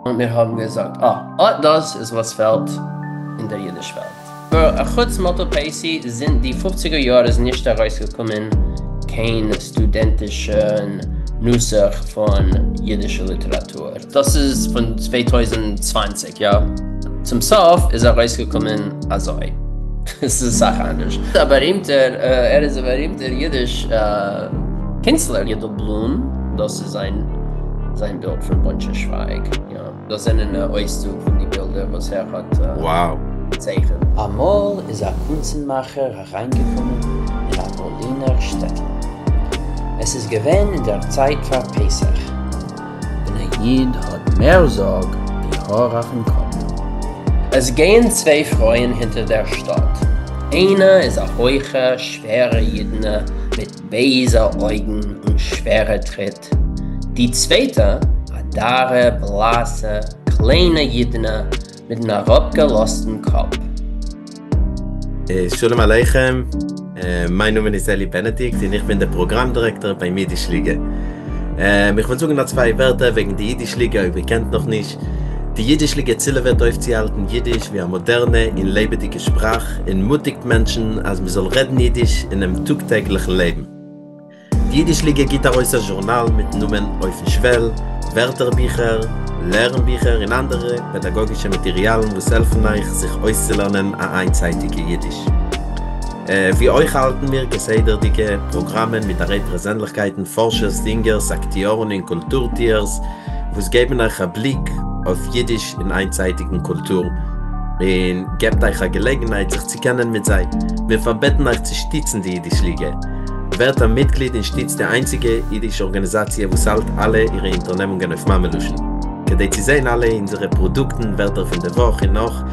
Und wir haben gesagt, das ist was fehlt in der jüdischen Welt. Für ein kurzes Motto Pacey sind die 50er Jahre nicht herausgekommen, kein studentischen Nusach von jüdischer Literatur. Das ist von 2020, ja. Zum Sof ist er rausgekommen, also, das ist eine Sache anders. Er ist ein berühmter jüdisch Künstler, Yidel Blum. Das ist sein Bild von Bunche Schweig. Ja. Das sind ein Auszug von den Bildern, was er hat Wow. gezeichnet. Einmal ist ein Kunstmacher hereingekommen in ein Berliner Städtchen. Es ist gewesen in der Zeit vor Pesach. Und ein Jid hat mehr Sorge wie Haar auf dem Kopf. Es gehen zwei Frauen hinter der Stadt. Eine ist ein hoher, schwerer Jidne mit weißen Augen und schwerer Tritt. Die zweite, eine dare, blasse, kleine Jidne mit einem abgelassenen Kopf. Shalom Aleichem, mein Name ist Eli Benedikt und ich bin der Programmdirektor bei Jiddisch Liga. Ich will sagen noch zwei Wörter wegen der Jiddisch Liga, ihr kennt noch nicht. Die Jiddisch Liga Ziele wird aufzuhalten Jiddisch wie eine moderne, in lebendige Sprache, in mutigt Menschen, als man soll reden Jiddisch in einem tagtäglichen Leben. Die Jiddisch Liga gibt auch ein Journal mit Nummern auf den Schwell, Wörterbücher, Lernbücher und andere pädagogische Materialien, die helfen euch, sich auszulernen an einseitige Jiddisch. Wie euch halten wir gesädertige Programme mit der Repräsentlichkeiten Forschers, Singers, Akteuren und Kulturtiers, die geben euch einen Blick auf Jiddisch in einseitigen Kultur. Und gebt euch eine Gelegenheit, sich zu kennen mit sei. Wir verbeten euch zu stützen die Jiddisch Liga. Werdet ein Mitglied in Stütz der einzige jiddische Organisation, wo halt alle ihre Unternehmungen auf Mameluschen. Könnt ihr sehen alle unsere Produkte, Wörter von der Woche noch,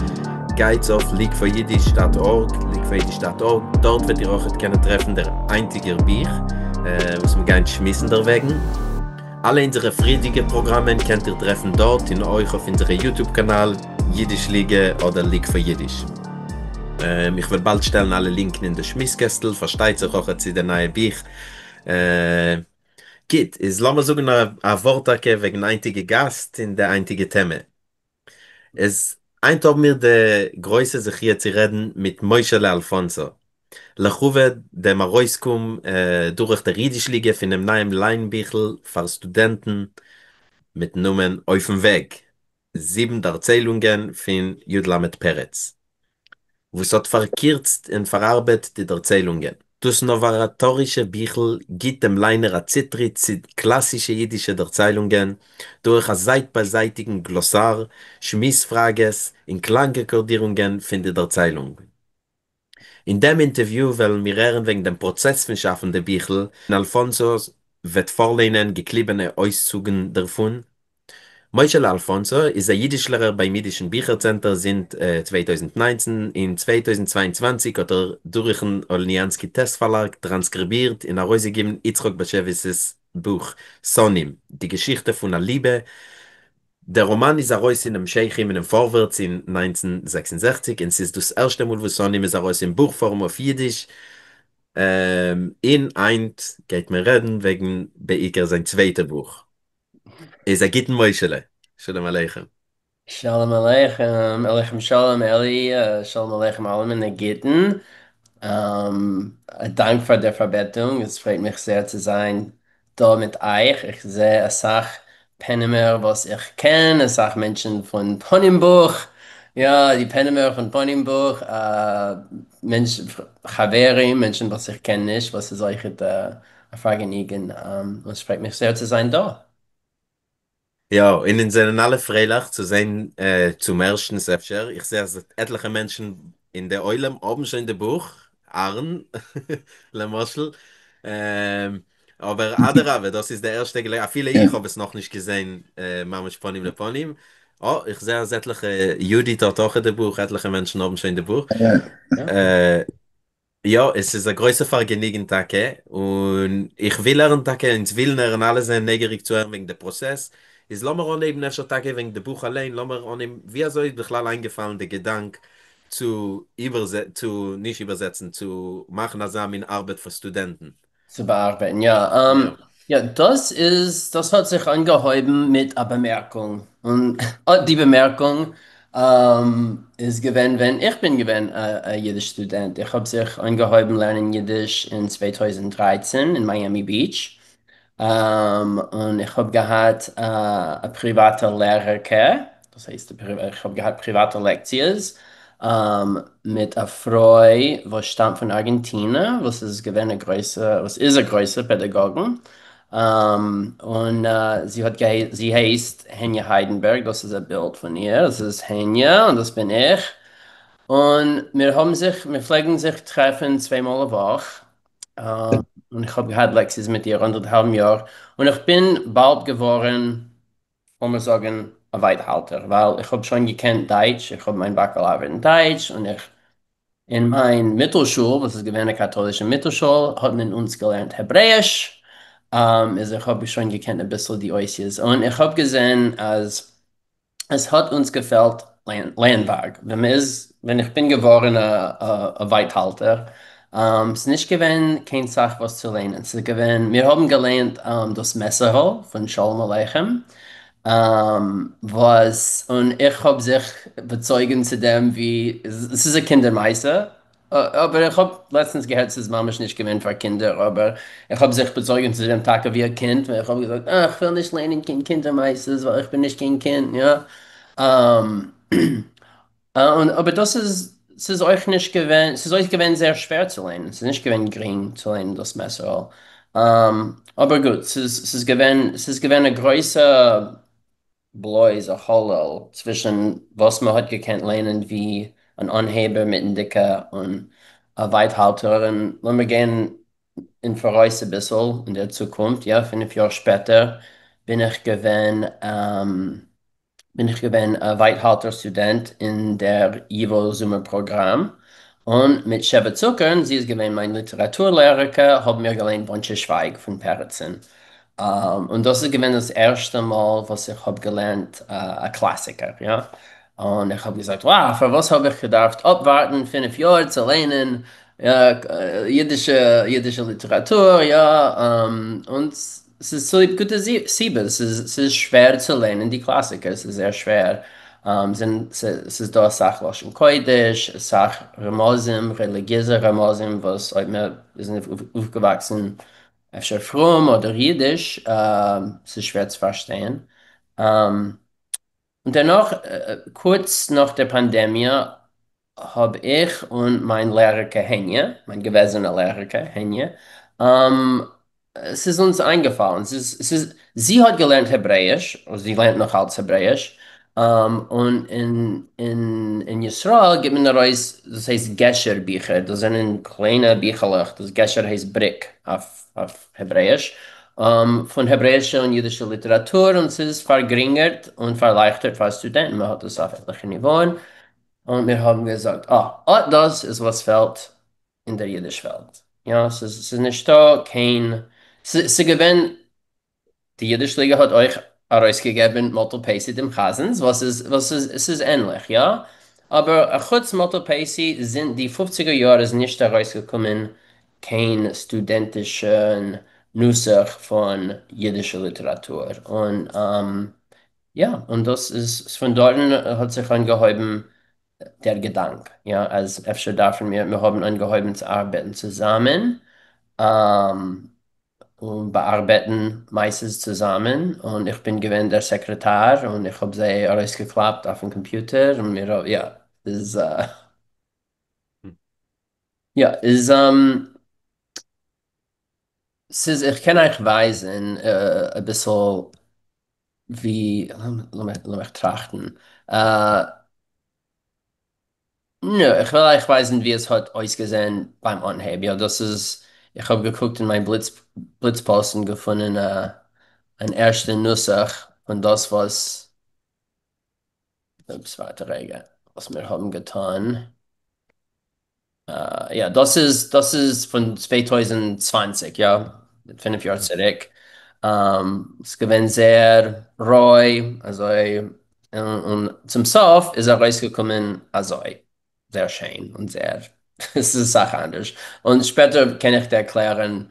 Guides auf leagueforjiddisch.org, leagueforjiddisch.org. Dort wird ihr auch können treffen der einzige Bier, was wir gar nicht schmissen deswegen. Alle unsere friedigen Programme könnt ihr treffen dort in euch auf unserem YouTube-Kanal Jiddisch Liga oder League für Jiddisch. Ich will bald stellen alle Links in den Schmisskästel, versteht sich auch jetzt in der neuen Buch. Kit, lass mal sagen ein Wort wegen einzigen Gast in der einzigen Thema. Es ein Tag mir der Größe sich hier zu reden mit Moishele Alfonso. Lachuve dem Aroiskum durch der Jiddisch-Liga von einem neuen Leinbüchel für Studenten mit Nummern auf dem Weg. 7 Erzählungen von Judlamet Peretz. Wo es hat verkürzt und verarbeitet die Erzählungen. Das novatorische Büchel gibt dem Leiner a Zitritt zu klassische jiddische Erzählungen durch ein seitbeiseitigen Glossar, Schmissfrages und Klangrekordierungen von der Erzählung. In dem Interview wollen wir hören wegen dem Prozess von Schaffen der Büchel. Alfonso wird vorlehnen geklebene Auszügen davon. Moishel Alfonso ist ein Jiddischlehrer beim Jiddischen Büchercenter sind 2019. In 2022 hat er durch den Olnianski Testverlag transkribiert in herausgegeben Yitzchok Bashevis' Buch Sonim, die Geschichte von der Liebe. Der Roman ist heraus in einem Scheichim in einem Vorwärts in 1966 und es ist das erste Mal, wo Sonim ist heraus in Buchform auf Jiddisch. In eins geht mir reden wegen Beiker sein zweites Buch. Is a gitten Moishele. Shalom Aleichem. Shalom Aleichem, Aleichem Shalom Eli, Shalom Aleichem allem in der Gitten. Dank für die Verbettung. Es freut mich sehr zu sein da mit euch. Ich sehe eine Sache Pennemer, was ich kenne, eine Sache Menschen von Ponimbuch. Ja, die Pennemer von Ponimbuch. Menschen, Chaveri, Menschen, was ich kenne nicht, was ist euch Vergnügen. Und es freut mich sehr zu sein da. Ja, und in seinen alle Freilach zu sein, zum ersten September. Ich sehe, dass etliche Menschen in der Eulem oben schon in der Buch, Arn, Le Moschel. Aber Adarabe, das ist der erste Gelegenheit. Viele ich habe es noch nicht gesehen, Mama Sponim Le Ponim. Oh, ich sehe, dass etliche Judith hat auch in der Buch, etliche Menschen oben schon in der Buch. Ja. Äh, Ja, es ist ein größer Vergnügen, Tage. Und ich will lernen, Tage, und will lernen, alles sehr neugierig zu hören wegen dem Prozess. Ist, lassen wir auch neben nächster Tage wegen dem Buch allein, lassen wir auch neben, wie soll ich dich eingefallen, der Gedanke nicht übersetzen, zu machen, als in Arbeit für Studenten. Zu bearbeiten. Ja, Ja. Ja, das hat sich angehäuben mit einer Bemerkung. Und die Bemerkung ist gewesen, wenn ich bin gewesen, ein Jiddisch Student. Ich habe sich angehäuben lernen Jiddisch in 2013 in Miami Beach. Und ich habe gehabt eine private Lehrer, das heißt, ich habe gehabt private Lektionen mit einer Frau, was stammt von Argentinien, was ist eine große Pädagogin. Sie heißt Henja Heidenberg, das ist ein Bild von ihr, das ist Henja und das bin ich. Und wir pflegen sich treffen zweimal eine Woche. Und ich habe gehabt Lexis mit ihr anderthalb Jahre. Und ich bin bald geworden, kann man sagen, ein Weithalter, weil ich habe schon gekannt Deutsch, ich habe mein Baccalaureat in Deutsch und ich in mein Mittelschule, was ist gewesen eine katholische Mittelschule, hat man uns gelernt Hebräisch. Also ich habe schon gekannt ein bisschen die Oisies. Und ich habe gesehen, als es hat uns gefällt, Lernweg. Wenn ich bin geworden, ein Weithalter, es ist nicht gewesen, keine Sache, was zu lernen. Es ist gewesen, wir haben gelernt, das Messerl von Shalom Aleichem. Und ich habe sich bezeugen zu dem, wie, es ist ein Kindermeister, aber ich habe letztens gehört, es ist Mama nicht gewinnt für Kinder, aber ich habe sich bezeugen zu dem Tag wie ein Kind, weil ich habe gesagt, ach, ich will nicht lernen kein Kindermeisters, weil ich bin nicht kein Kind, ja. Ähm, aber es ist euch nicht gewinnt, es ist euch gewinnt sehr schwer zu lernen, es ist nicht gewinnt gering zu lernen, das Messer. Aber gut, es ist gewinnt eine große Blois, ein Hollel zwischen was man hat gekannt lernen wie ein Anheber mit einem Dicker und ein Weithalter. Und wenn wir gehen in Voraus ein bisschen in der Zukunft, ja, 5 Jahre später bin ich gewesen, bin ich gewesen Weithalter-Student in der Ivo-Sommer-Programm. Und mit Sheva Zuckern, sie ist gewesen mein Literaturlehrer, haben wir gelernt Bunche Schweig von Peretzen. Und das ist gewesen das erste Mal, was ich habe gelernt, ein Klassiker, ja. Und ich habe gesagt, wow, für was habe ich gedacht, abwarten, 5 Jahre zu lernen, ja, jiddische Literatur, ja. Und es ist so eine gute Siebe, es ist schwer zu lernen, die Klassiker, es ist sehr schwer. Es ist da Sach Lashon Kodesh, Sach Ramosim, religiöse Ramosim, wir sind aufgewachsen Efter Fromm oder Jiddisch, es ist schwer zu verstehen. Ähm, und danach, kurz nach der Pandemie, habe ich und mein Lehrer Henje, mein gewesener Lehrer Henje, ähm, es ist uns eingefallen. Sie hat gelernt Hebräisch, oder sie lernt noch als Hebräisch. Und in Israel gibt man daraus, das heißt Gesher-Bücher. Das sind kleine Bücher. Das Gesher heißt Brick auf Hebräisch. Von hebräischer und jüdischer Literatur und es ist verringert und verleichtert für Studenten. Man hat das auf etlichen Niveauen. Und wir haben gesagt, das ist was fehlt in der Jiddischwelt. Ja, es ist nicht da, sie gewinnen, die Jiddischliga hat euch herausgegeben, Motel Pacey dem Chasens, es ist ähnlich, ja. Aber kurz Motel Pacey sind die 50er Jahre nicht herausgekommen, kein studentischen Nusach von jiddischer Literatur. Und ja, und das ist von dort hat sich angehäuben, der Gedanke, ja, als öfter davon wir haben angehoben zu arbeiten zusammen ähm, und bearbeiten meistens zusammen und ich bin gewesen der Sekretär und ich habe sie alles geklappt auf dem Computer und ja, ja, ich kann euch weisen, ein bisschen wie, lass mich trachten. Nö, ich will euch weisen, wie es hat ausgesehen beim Anheben. Ja, ich habe geguckt in meinen Blitzposten gefunden, ein erster Nussach von das, warte, Rege, was wir haben getan. Ja, das ist von 2020, ja, mit 5 Jahren zurück. Es gewinnt sehr roh, also, und zum Sof ist er rausgekommen, also, sehr schön und sehr, es ist Sache anders. Und später kann ich dir erklären,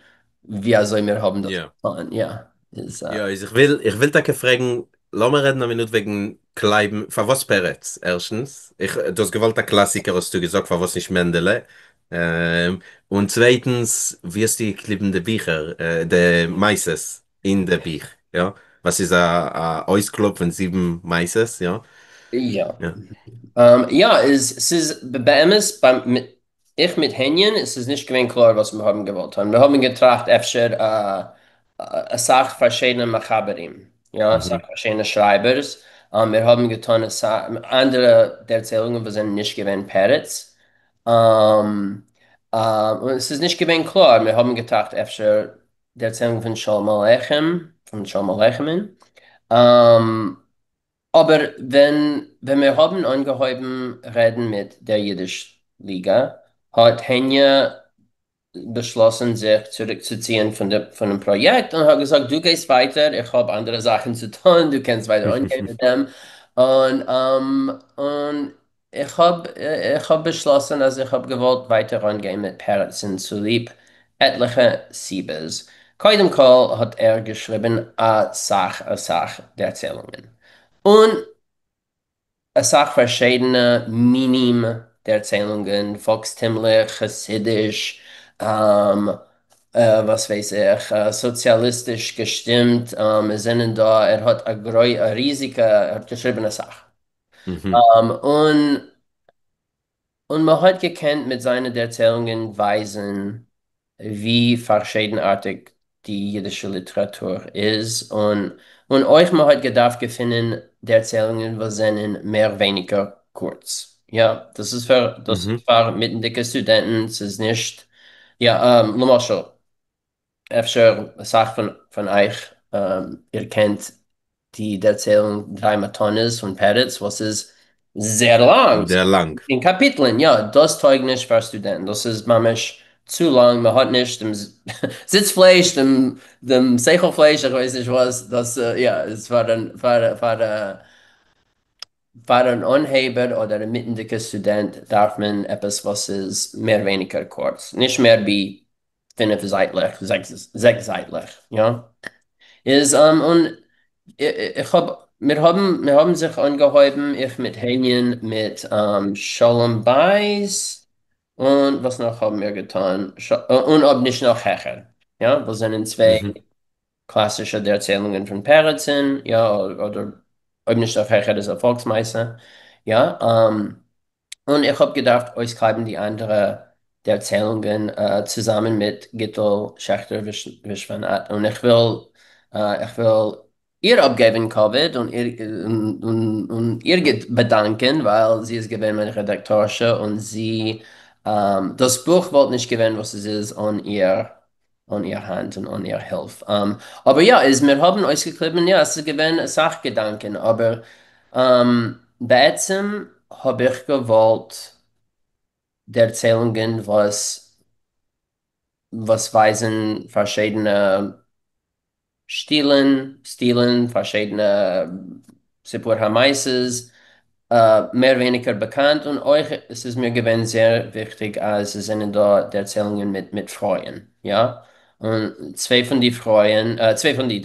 wie also wir haben das Ja. getan, ja. Ist, Ja, also ich will da fragen, lass mal reden eine Minute wegen Kleiben. Für was Peretz? Erstens, du hast gewollt der Klassiker, hast du gesagt, für was nicht Mendele. Und zweitens, wie ist die klebende Bücher, der Meises in der Bücher, ja? Was ist ein Ausklopf von 7 Meises, ja? ja. Ja. Ja, es ist bei MS, ich mit Henien, es ist nicht gewinn klar, was wir haben gewollt haben. Wir haben getracht, öfter eine Sache verschiedene Machaberim, ja, eine Sache Mhm. verschiedene Schreibers. Wir haben getan, andere der Erzählungen, wir sind nicht gewinn Peretz. Und es ist nicht gewinn klar, wir haben getracht, öfter der Erzählung von Shalom Aleichem, von Shalom Aleichem. Ähm, aber wenn wir haben angeheuben reden mit der Jiddisch-Liga, hat Henja beschlossen, sich zurückzuziehen von dem Projekt und hat gesagt, du gehst weiter, ich habe andere Sachen zu tun, du kannst weiter angehen mit dem. Und ich hab beschlossen, also ich habe gewollt weiter angehen mit Peretz zu lieb etliche Siebes. Keinem Call hat er geschrieben, a Sach der Erzählungen. Und es auch verschiedene Minim der Erzählungen, volkstümlich, chassidisch, ähm, was weiß ich, sozialistisch gestimmt. Es sind da, er hat eine riesige, er hat geschriebene Sache. Mhm. Ähm, und und man hat gekannt mit seinen Erzählungen Weisen, wie verschiedenartig die jiddische Literatur ist. Und euch man hat gedacht, gefunden, die Erzählungen wir sind mehr weniger kurz. Ja, das ist Mhm. für mittendicke Studenten, es ist nicht, ja, Lumascho, efter eine Sache von euch, ihr kennt die Erzählung Drei Matones von Peretz, was ist sehr lang. Sehr lang. In Kapiteln, ja, das taugt nicht für Studenten. Das ist manchmal zu lang. Man hat nicht dem Sitzfleisch, dem Seigelfleisch, ich weiß nicht was. Das, ja, es war ein Anheber oder ein mittendicker Student, darf man etwas, was ist mehr weniger kurz. Nicht mehr wie fünfseitlich, sechsseitlich, ja. Und wir haben sich angehäuben, ich mit Henien, mit Shalom Bais und was noch haben wir getan? Und ob nicht noch Hecher. Ja, das sind zwei Mhm. klassische der Erzählungen von Peretzin, ja, oder ob nicht noch Hecher ist Erfolgsmeister. Ja, und ich habe gedacht, euch schreiben die andere der Erzählungen zusammen mit Gittel Schächter Vishwanath. Und ich will ihr abgeben, Covid, und ihr bedanken, weil sie ist gewesen, meine Redaktorin, und sie, das Buch wollte nicht gewinnen, was es ist, an ihr Hand und an ihr Hilfe. Aber ja, wir haben euch geklebt, ja, es ist gewesen Sachgedanken, aber בעצם habe ich gewollt, der Erzählungen, was weisen verschiedene verschiedene Sipur Hamaises, mehr weniger bekannt und euch ist es mir gewesen sehr wichtig, als es sind da die Erzählungen mit Freuen, ja. Und zwei von den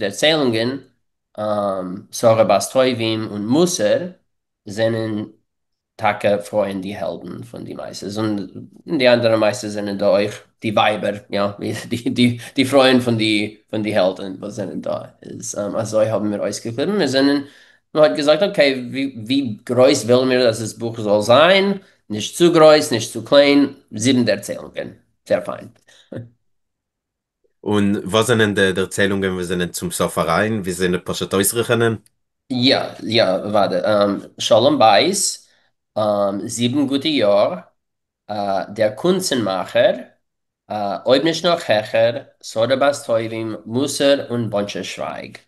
Erzählungen, Sorabas Toivim und Musser, sind Tage freuen die Helden von die Meisters. Und die anderen Meister sind da euch die Weiber, ja, die freuen von die Helden, was sind da ist. Also haben wir euch gekriegt. Man hat gesagt, okay, wie groß wollen wir, dass das Buch soll sein? Nicht zu groß, nicht zu klein. 7 Erzählungen. Sehr fein. Und was sind denn die Erzählungen, wir sind zum Verein, wir sind ein paar Äußerungen? Ja, ja, warte. Shalom Bais, 7 gute Jahre. Der Kunstenmacher, Oib nicht noch Hecher, Sodabas Teuvim, Musser und Bonscheschweig.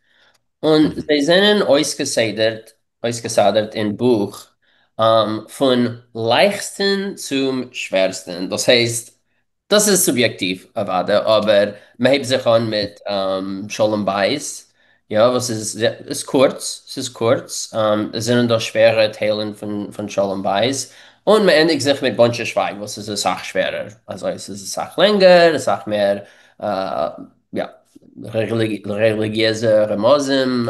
Und Mhm. sie sind ausgesadert in Buch von leichsten zum schwersten. Das heißt, das ist subjektiv, aber man hebt sich an mit Sholem Bais. Ja, ist kurz, es ist kurz. Es sind da schwere Teilen von Sholem Bais. Und man endigt sich mit Bunche Schweig, was ist eine Sache schwerer. Also es ist eine Sache länger, eine Sache mehr, religiöse Ramosim,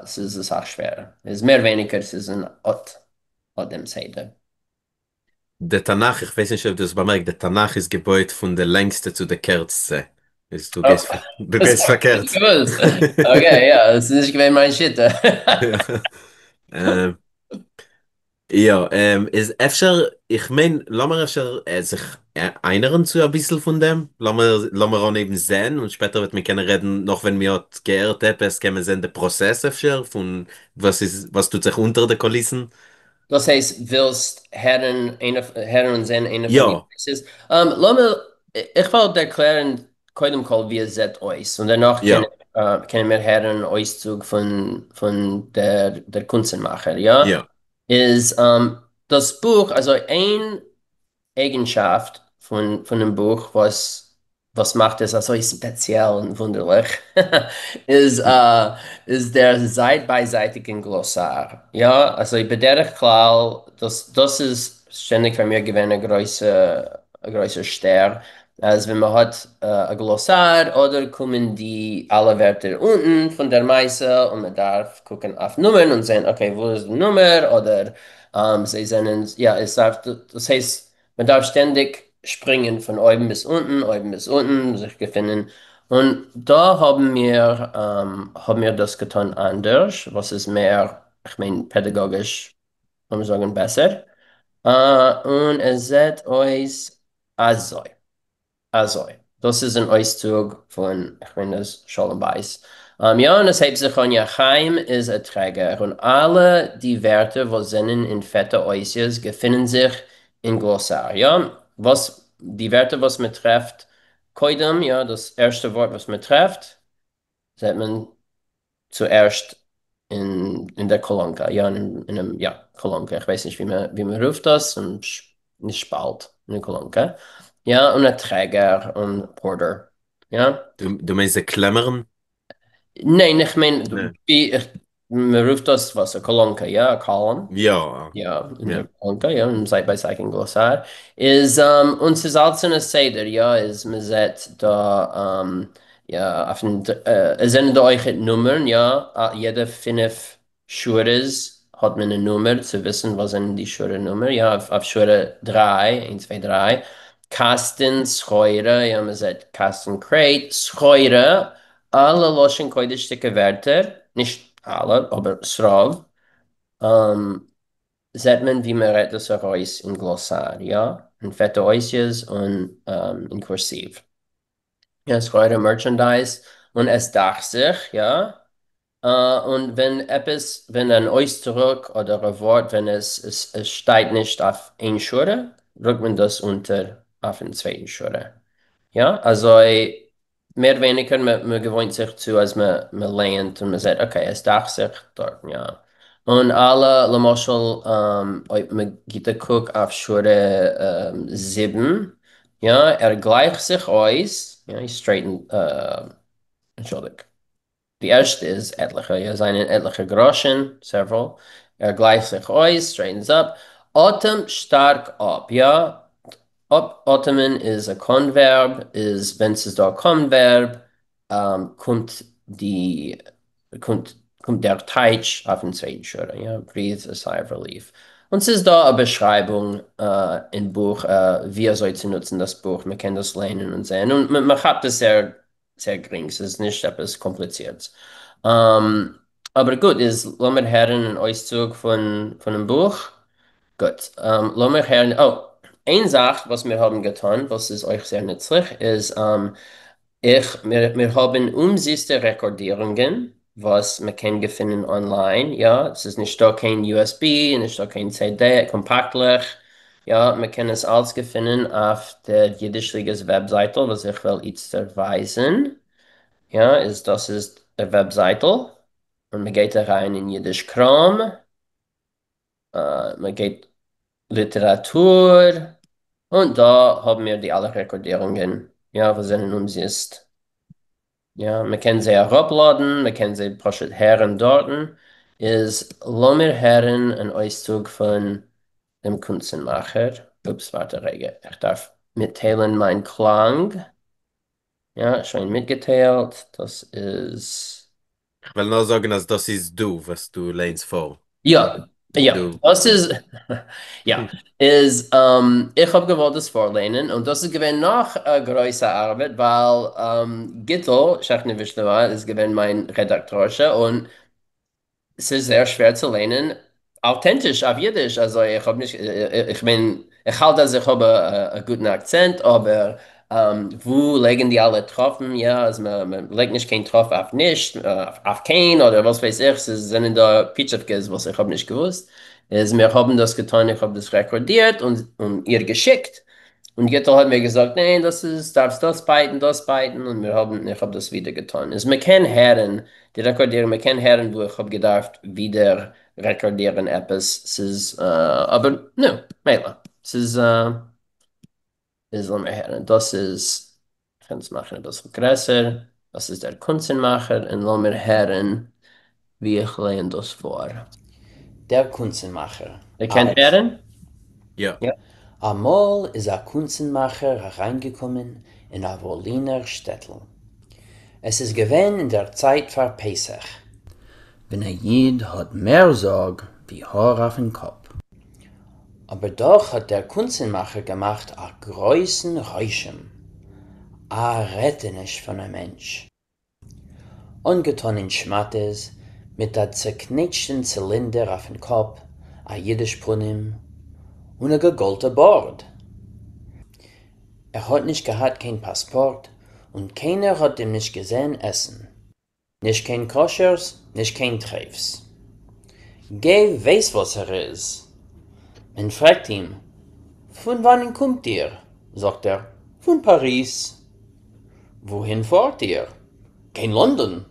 es ist auch schwer. Es ist mehr weniger, es ist ein Ort dem Seder. Der Tanach, ich weiß nicht, ob du es bemerkt, der Tanach ist gebeut von der längste zu der kürzeste. Du Oh, gehst, du das gehst habe ich nicht verkehrt. gewusst. Okay, ja, das ist nicht gewesen mein Shit. Ja. Ähm, ja, ist öfter, ich mein, lassen wir öfter sich erinnern zu ein bisschen von dem. Lassen wir auch eben sehen und später wird wir können reden, noch wenn wir hat geehrt etwas, können wir sehen, der Prozess öfter von was tut sich unter den Kulissen. Das heißt, willst Herren und Sehen eine von die Ja, Places. Lass mir, ich wollte erklären, koidem kol, wie es seht euch. Und danach ja, können wir Herren Auszug von der Kunstmacher, ja? ja. Ist das Buch, also ein Eigenschaft von dem Buch, was macht es also speziell und wunderlich, ist, ist der seitbeiseitigen Glossar. Ja, also ich bin der klar, das ist ständig für mich gewesen ein größer Stern. Also wenn man hat ein Glossar oder kommen die alle Wörter unten von der Meise und man darf gucken auf Nummern und sehen, okay, wo ist die Nummer oder sie sind, ja, das heißt, man darf ständig springen von oben bis unten, sich befinden. Und da haben wir das getan anders, was ist mehr, ich meine, pädagogisch, kann man sagen, besser. Und es sieht euch also. Also, das ist ein Auszug von, ich meine, das Scholem Beis. Ja, und es heißt sich an Jachaim ist ein Träger. Und alle die Werte, die sind in fette Äußers, befinden sich in Glossar. Ja, was, die Werte, was man trifft, Koidem, ja, das erste Wort, was man trifft, sagt man zuerst in der Kolonke, ja, in einem, ja, Kolonke. Ich weiß nicht, wie man ruft das, nicht Spalt, eine Kolonke. Ja, und ein Träger und Porter. Ja. Du meinst die Klammern? Nein, ich meine, Ne. man ruft das was, eine Kolonke, ja, ein Column. Ja, Ja, in der ja. Kolonke, ja, im Side-by-Side Glossar. Ist, und es ist alles in a Seder, ja, ist, man sieht da, ja, es sind da euch Nummern, ja, jede fünf Schures hat man eine Nummer, zu wissen, was sind die Schure-Nummer, ja, auf Schure 3, 1, 2, 3. Kasten, Scheure, ja, man sieht Kasten, Crate, Scheure, alle Loschen Koidestücke Wörter, nicht alle, aber Srav. Ähm, Sieht man, wie man redet das heraus im Glossar, ja? In fette Oisies und in Kursiv. Ja, es gehört Merchandise und es darf sich, ja? Und wenn ein Ausdruck oder ein Wort, wenn es steht nicht auf ein Schure, drückt man das unter auf den zweiten Schure. Ja, also mehr oder weniger, man gewöhnt sich zu, als man lernt und man sagt, okay, es darf sich dort, ja. Und alle, Moschel, ob man geht guckt auf Schure 7, ja, er gleicht sich aus, ja, ich straighten, Entschuldigung. Die erste ist etliche, ja, seinen etliche Groschen, several. Er gleicht sich aus, straightens up. Atem stark ab, ja. Atmen ist ein Konverb, ist, wenn es da Konverb, kommt kommt der Teich auf den zweiten Schritt, ja. Breathe a sigh of relief. Und es ist da eine Beschreibung im Buch, wie er soll zu nutzen, das Buch. Man kann das lernen und sehen. Und man hat das sehr gering. Es ist nicht etwas Kompliziertes. Aber gut, ist, lassen wir hören einen Auszug von einem Buch. Gut, lassen wir hören. Oh, eine Sache, was wir haben getan, was ist euch sehr nützlich, ist, wir haben umsichte Rekordierungen, was man kann finden online. Ja, es ist nicht da kein USB, nicht da kein CD, kompaktlich. Ja, man kann es alles finden auf der Jiddischligas Webseite, was ich will jetzt erweisen. Ja, das ist eine Webseite und man geht da rein in Jiddisch Chrome, man geht Literatur und da haben wir die alle Rekordierungen. Ja, was sind uns ist. Ja, man kann sie herabladen, man kann sie praktisch hören dort. Ist, lass mir hören ein Auszug von dem Kunstmacher. Ups, warte, Rege. Ich darf mitteilen meinen Klang. Ja, schon mitgeteilt. Das ist. Ich will nur sagen, dass das ist du, was du lehnst vor. Ja, ja, Du. das ist. Ja, ist, ich habe gewollt das vorlehnen und das ist gewesen nach größer Arbeit, weil Gittel, Schachnewischlewa, ist gewesen mein Redakteur und es ist sehr schwer zu lernen, authentisch auf Jiddisch. Also ich habe nicht, ich halte, dass ich habe einen guten Akzent, aber wo legen die alle Tropfen? Ja, also man legt nicht keinen Tropfen auf nicht, auf kein oder was weiß ich. Es sind da Pitschefkes, was ich habe nicht gewusst. Wir haben das getan, ich habe das rekordiert und ihr geschickt. Und Gittel hat mir gesagt, nein, darfst das beiten und ich habe das wieder getan. Also wir kennen Herren, die rekordieren, wir kennen Herren, wo ich habe gedacht, wieder rekordieren etwas. Es ist, aber, ne, Mela, es ist immer Herren. Das ist, ich kann es machen ein bisschen größer, das ist der Kunstmacher und lassen wir Herren, wie ich lehne das vor. Der Kunstenmacher. Ihr kennt Aleph. Herren? Ja. Ja. Amol ist ein Kunstenmacher hereingekommen in ein Berliner Städtel. Es ist gewesen in der Zeit vor Pesach. Wenn ein Jid hat mehr Sorg wie Haar auf den Kopf. Aber doch hat der Kunstenmacher gemacht a größen Räuschem, a Rettenisch von einem Mensch. Ungetan in Schmattes, mit der zerknetschten Zylinder auf dem Kopf, a Jiddisch Brunnen und a gegolter Bord. Hat nicht gehabt kein Passport und keiner hat ihm nicht gesehen essen. Nicht kein Koschers, nicht kein Treffs. Geh weiß was ist. Man fragt ihn, von wann kommt ihr? Sagt er, von Paris. Wohin fahrt ihr? Kein London.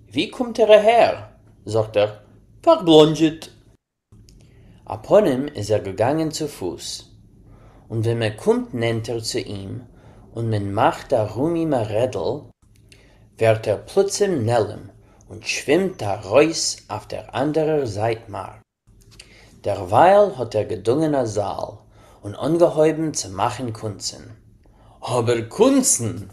Wie kommt er her? Sagt er, verblondet. Abon ihm ist er gegangen zu Fuß. Und wenn man kommt, nennt er zu ihm, und man macht darum ihm ein Rädel, wird er plötzlich Nellem und schwimmt da raus auf der anderen Seite Mar. Derweil hat er gedungener Saal und angehäuben zu machen Kunzen. Aber Kunzen!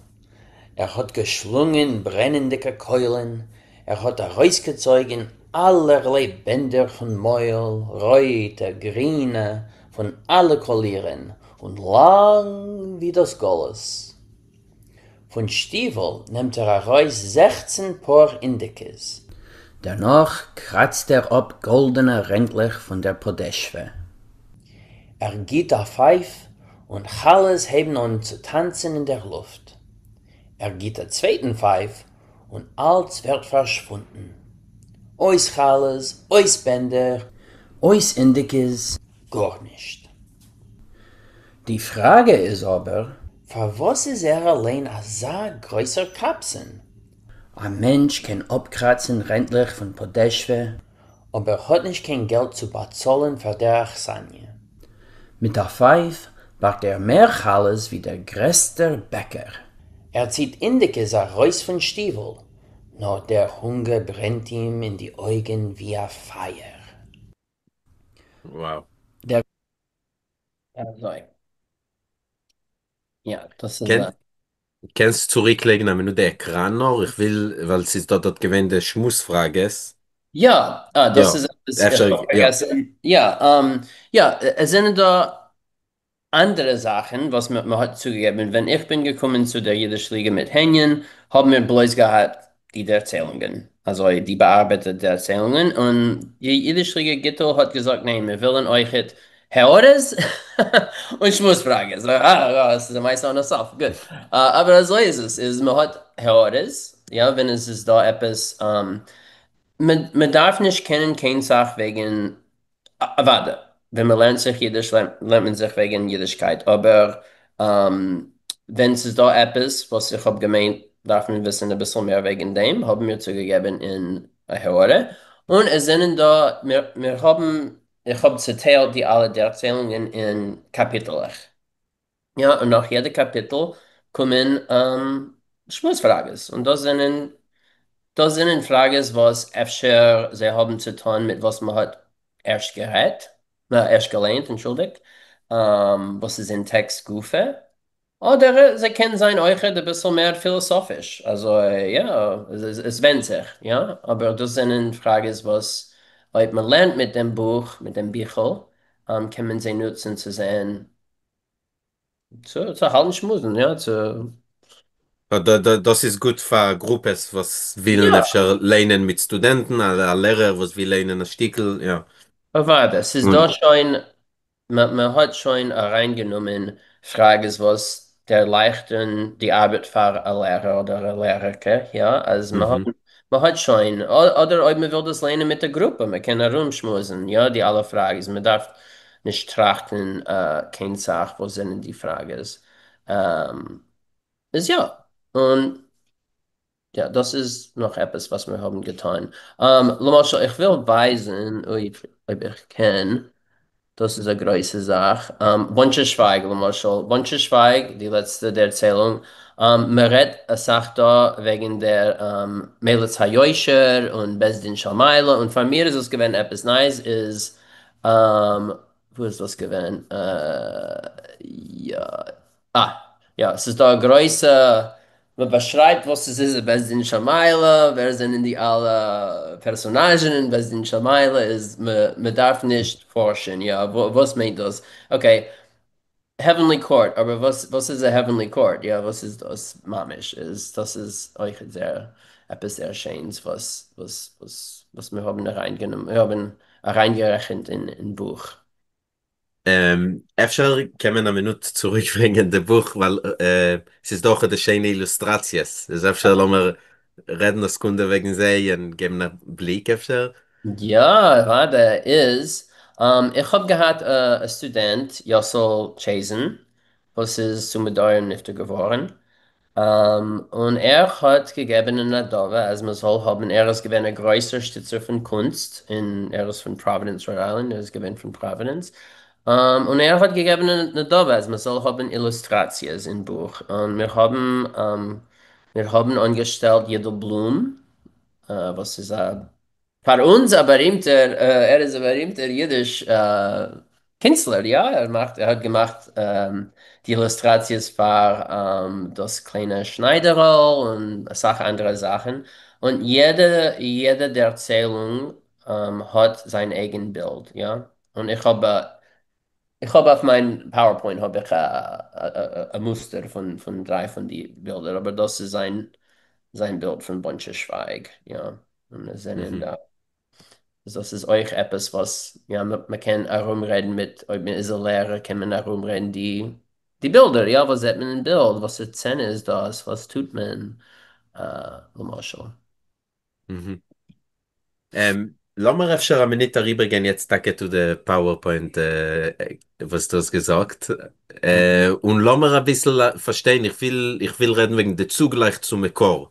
Er hat geschlungen brennende Keulen, er hat herausgezogen allerlei Bänder von Mäul, Reute, Grine, von alle Kollieren und lang wie das Golles. Von Stiefel nimmt er heraus 16 Paar Indikes. Danach kratzt er ab goldene Rändlich von der Podeschwe. Er geht auf Pfeif und alles heben an zu tanzen in der Luft. Er geht der zweiten Pfeif und alles wird verschwunden. Ois Chales, ois Bänder, ois Indikes, gar nicht. Die Frage ist aber, für was ist er allein a so größer Kapsen? Ein Mensch kann abkratzen rändlich von Podeschwe, aber hat nicht kein Geld zu bezahlen für der Achsanie. Mit der Pfeif backt er mehr Chales wie der größte Bäcker. Er zieht Indikes raus von Stiefel, nur der Hunger brennt ihm in die Augen wie ein Feuer. Wow. Also, ja, das ist Ken, Kannst du zurücklegen, wenn du den Ekran noch? Ich will, weil es ist dort gewähnte Schmussfrage ist. ja, das Ja, ist etwas, ich efter, habe ja. vergessen. Ja, ja, es sind da andere Sachen, was man hat zugegeben. Wenn ich bin gekommen zu der Jiddischliga mit Henjen, haben wir bloß gehabt die Erzählungen, also die bearbeitete Erzählungen. Und die Jiddischliga Gittel hat gesagt, nein, wir wollen euch jetzt Heores und Schmussfragen. So, ja, das ist meist auch noch so, gut. Aber so ist es, man hat Heores, ja, wenn es ist da etwas, man darf nicht kennen, keine Sache wegen, warte, wenn man lernt sich Jiddisch, lernt man sich wegen Jiddischkeit. Aber wenn es ist da etwas, was ich habe gemeint, darf man wissen ein bisschen mehr wegen dem, haben wir zugegeben in Ahora. Und es sind da, ich habe zerteilt die alle der Erzählungen in Kapitel. Ja, und nach jedem Kapitel kommen Schmutzfragen. Und das sind Fragen, was öfter sie haben zu tun mit was man hat erst gehört, erst gelernt, entschuldigt, was ist in Text gufe. Oder sie können sein euch ein bisschen mehr philosophisch. Also ja, es wendet sich, ja. Aber das ist eine Frage, ist, was ob man lernt mit dem Buch, mit dem Büchel, kann man sie nutzen zu sehen, zu halten Schmusen, ja, zu Das ist gut für Gruppen, was wollen ja. öfter lernen mit Studenten, ein Lehrer, was will lernen, ein Stickel, ja. Aber warte, es ist da Und, schon, man hat schon reingenommen, Frage ist, was der leichten die Arbeit für ein Lehrer oder eine Lehrerin, ja, also mhm. man hat schon, oder ob man will das lernen mit der Gruppe, man kann herumschmusen, ja, die alle Fragen ist, man darf nicht trachten, kein Sach, wo sind die Frage ist. Ist ja, und ja, das ist noch etwas, was wir haben getan. Lamasha, ich will weisen, ob ich kann. Das ist eine große Sache. Buncheschweig, Marshall. Buncheschweig, die letzte der Erzählung. Man redet eine Sache da wegen der Melitz Hayoischer und Besdin Shalmaila. Und von mir ist es gewesen, etwas nice ist, wo ist das gewesen? Ja. Ja, es ist da eine große. Man beschreibt, was es ist, Besdin Shamayla, wer sind in die alle Personagen in Besdin Shamayla, ist, man darf nicht forschen, ja, was meint das? Okay, Heavenly Court, aber was ist ein Heavenly Court? Ja, was ist das? Mamisch, das ist euch sehr, etwas sehr Schönes, was wir haben reingenommen, wir haben reingerechnet in Buch. Efter kann man eine Minute zurückbringen, das Buch, weil es ist doch eine schöne Illustration. Es ist efter, lassen wir reden eine Sekunde wegen sie und geben einen Blick efter. Ja, warte, ist, ich habe gehabt einen Student, Yossel Chazen, was ist zum Bedauern nicht geworden. Und er hat gegeben in Adova, als man soll haben, er ist gewesen ein größer Stützer von Kunst, er ist von Providence, Rhode Island, er ist gewesen von Providence. Und er hat gegeben in Adova, als man soll haben Illustrations im Buch. Und wir haben angestellt Jede Blum, was ist für uns ein berühmter, er ist ein berühmter jüdisch Künstler, ja, er hat gemacht die Illustrations für das kleine Schneiderl und eine Sache andere Sachen. Und jede der Erzählungen hat sein eigenes Bild, ja. Und ich habe auf meinem PowerPoint habe ich ein Muster von drei von die Bildern, aber das ist sein Bild von Bunches Schweig, ja. Und wir sind Mhm. da. Das ist euch etwas, was, ja, man kann herumreden mit, ob man ist ein Lehrer, kann man herumreden, die Bilder, ja, was hat man im Bild, was für Szene ist das, was tut man, Marshall. Mhm. Lass mal öfter eine Minute darüber gehen, jetzt danke zu der PowerPoint, was du hast gesagt. Und lass mal ein bisschen verstehen, ich will reden wegen der Zugleich zum Chor.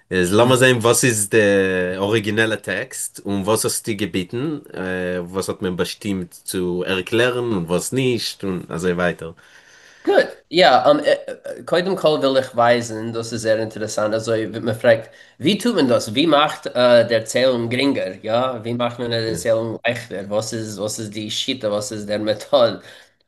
Lass mal sehen, was ist der originelle Text und was hast du gebeten, was hat man bestimmt zu erklären und was nicht und also weiter. Gut, ja, Koidem Kol will ich weisen, das ist sehr interessant. Also, man fragt, wie tut man das? Wie macht der Erzählung geringer? Ja, wie macht man eine Ja. Erzählung leichter? Was ist die Schiete? Was ist der Methode?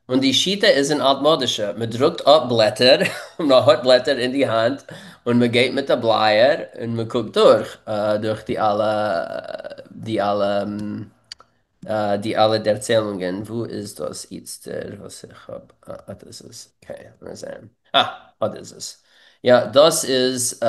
Und die Schiete ist ein altmodische. Man drückt ab Blätter und man hat Blätter in die Hand und man geht mit der Bleier und man guckt durch die alle der Erzählungen. Wo ist das jetzt, was ich habe? Das ist, okay, mal sehen. Was ist es? Ja, das ist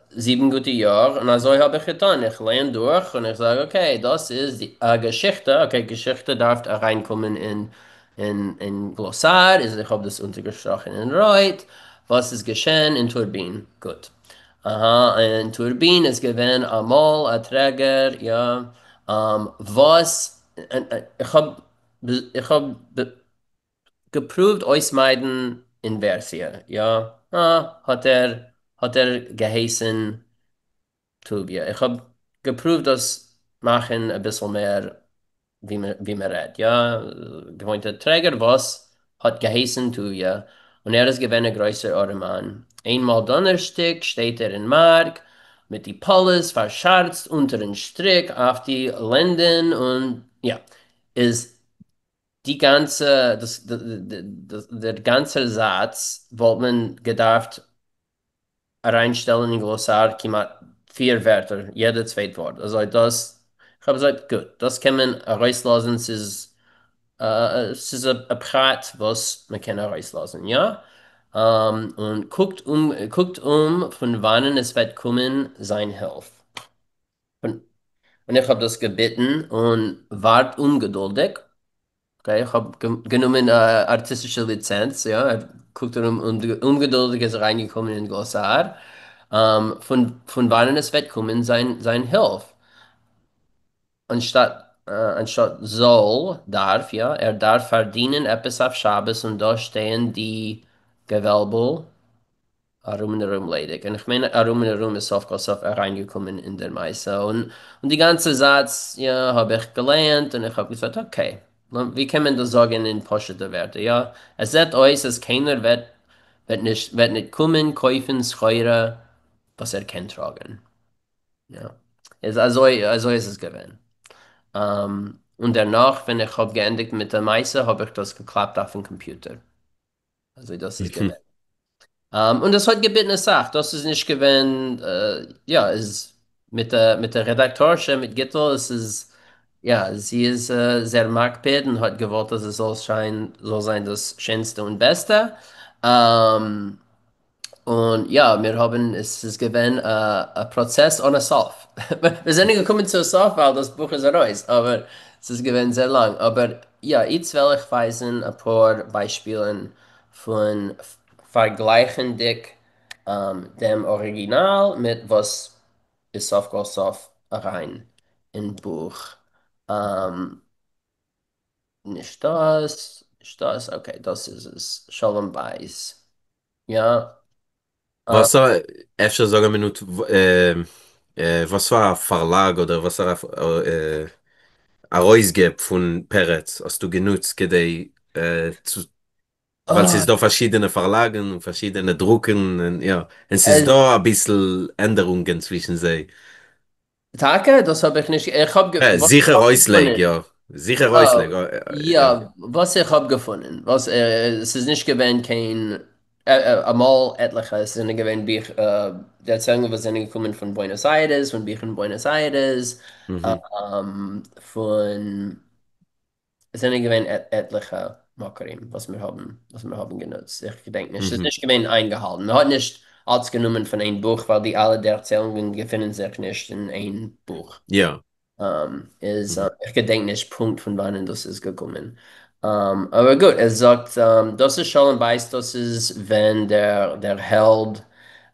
sieben gute Jahre. Und also habe ich getan. Ich lehne durch und ich sage, okay, das ist die Geschichte. Okay, Geschichte darf da reinkommen in Glossar. Also ich habe das untergestrichen in Reut. Was ist geschehen in Turbin? Gut. Aha, ein Turbin ist gewesen, einmal ein Träger, ja. Ich hab geprüft Ausmeiden in Versia, ja. Hat er geheißen Tubia. Ich habe geprüft das machen ein bisschen mehr, wie man redet, ja. Gewohnter Träger, was hat geheißen Tubia. Und er ist gewesen ein größer Orman. Einmal Donnerstag steht er in Mark mit die Polis verscharzt unter den Strick auf die Lenden und ja, ist der ganze Satz, wollte man gedacht, reinstellen in Glossar, kiemat 4 Wörter, jeder zweite Wort. Also ich habe gesagt, gut, das kann man rauslassen, es ist ein Prat, was man kann rauslassen, ja? Und guckt von wann es wird kommen, sein Hilfe. Und, und ich habe das gebeten und wart ungeduldig. Okay, ich habe genommen artistische Lizenz, ja. Er guckt und ungeduldig ist reingekommen in Glossar. Von wann es wird kommen, sein Hilfe. Anstatt soll, darf, ja, er darf verdienen etwas auf Schabes und da stehen die Gewölbe herum und herum ledig. Und ich meine, herum und herum ist Sof reingekommen in der Meise. Und die ganze Satz, ja, habe ich gelernt und ich habe gesagt, okay, wie kann man das sagen in positive Werte, ja? Es sagt euch, dass keiner wird nicht kommen, kaufen, scheuren, was er kann tragen. Ja. Also ist es gewesen. Und danach, wenn ich habe geendet mit der Meise, habe ich das geklappt auf dem Computer. Also das ist gewesen. Mhm. Und das hat gebeten gesagt, das ist nicht gewesen, ja, es ist mit der Redaktorin, mit Gittel, es ist, ja, sie ist sehr magpet und hat gewollt, dass es soll sein das Schönste und Beste. Ähm, und ja, es ist gewesen, ein Prozess ohne Solf. Wir sind nicht gekommen zu Solf, weil das Buch ist raus, aber es ist gewesen sehr lang. Aber ja, jetzt will ich weisen ein paar Beispiele von vergleichendig dem Original mit was ist Solf go Solf rein im Buch. Ähm, nicht das, okay, das ist es. Shalom Bais. Ja. äh, Was war, efter sagen wir nur, was war ein Verlag oder was war ein Reusgeb von Peretz, hast du genutzt, weil es ah, ist da verschiedene Verlagen und verschiedene Drucken, und, ja, es ist es, da ein bisschen Änderungen zwischen sie. Tage, das habe ich nicht. Was ich Sicher hab Ausleg, gefunden. ja, sicher Ah, Ausleg, ja. ja, was ich habe gefunden. Es ist nicht gewesen, einmal etliche, es sind gewesen, die Erzählungen sind gekommen von Buenos Aires, von Büchern in Buenos Aires, Mhm, von, es sind gewesen etliche Makarim, was wir haben genutzt. Ich denke nicht, es ist mhm, nicht gewesen eingehalten. Man hat nicht alles genommen von einem Buch, weil die alle der Erzählungen befinden sich nicht in einem Buch. ja. Ist, Mhm. ich gedenke nicht, Punkt von wann das ist gekommen. Aber gut, er sagt, das ist schon ein Beis, das ist, wenn der Held,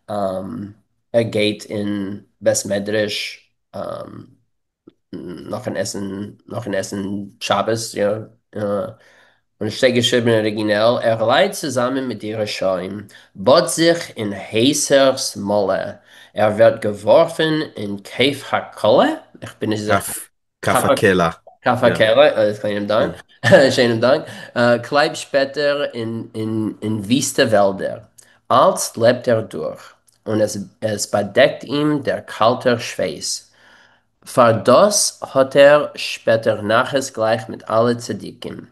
ähm, er geht in Besmedrisch, noch ein Essen Schabes, ja. Und es steht geschrieben im Original, er leiht zusammen mit ihrer Scheim, bot sich in Häsers Molle. Er wird geworfen in Keif HaKolle. Ich bin nicht sicher. Kafakela, ja. Kafakere, schönen Dank. Mhm. Schönen Dank. Kleib später in wüste Wälder. Als lebt er durch und es bedeckt ihm der kalte Schweiß. Für das hat er später nachher gleich mit allen Tzadikim.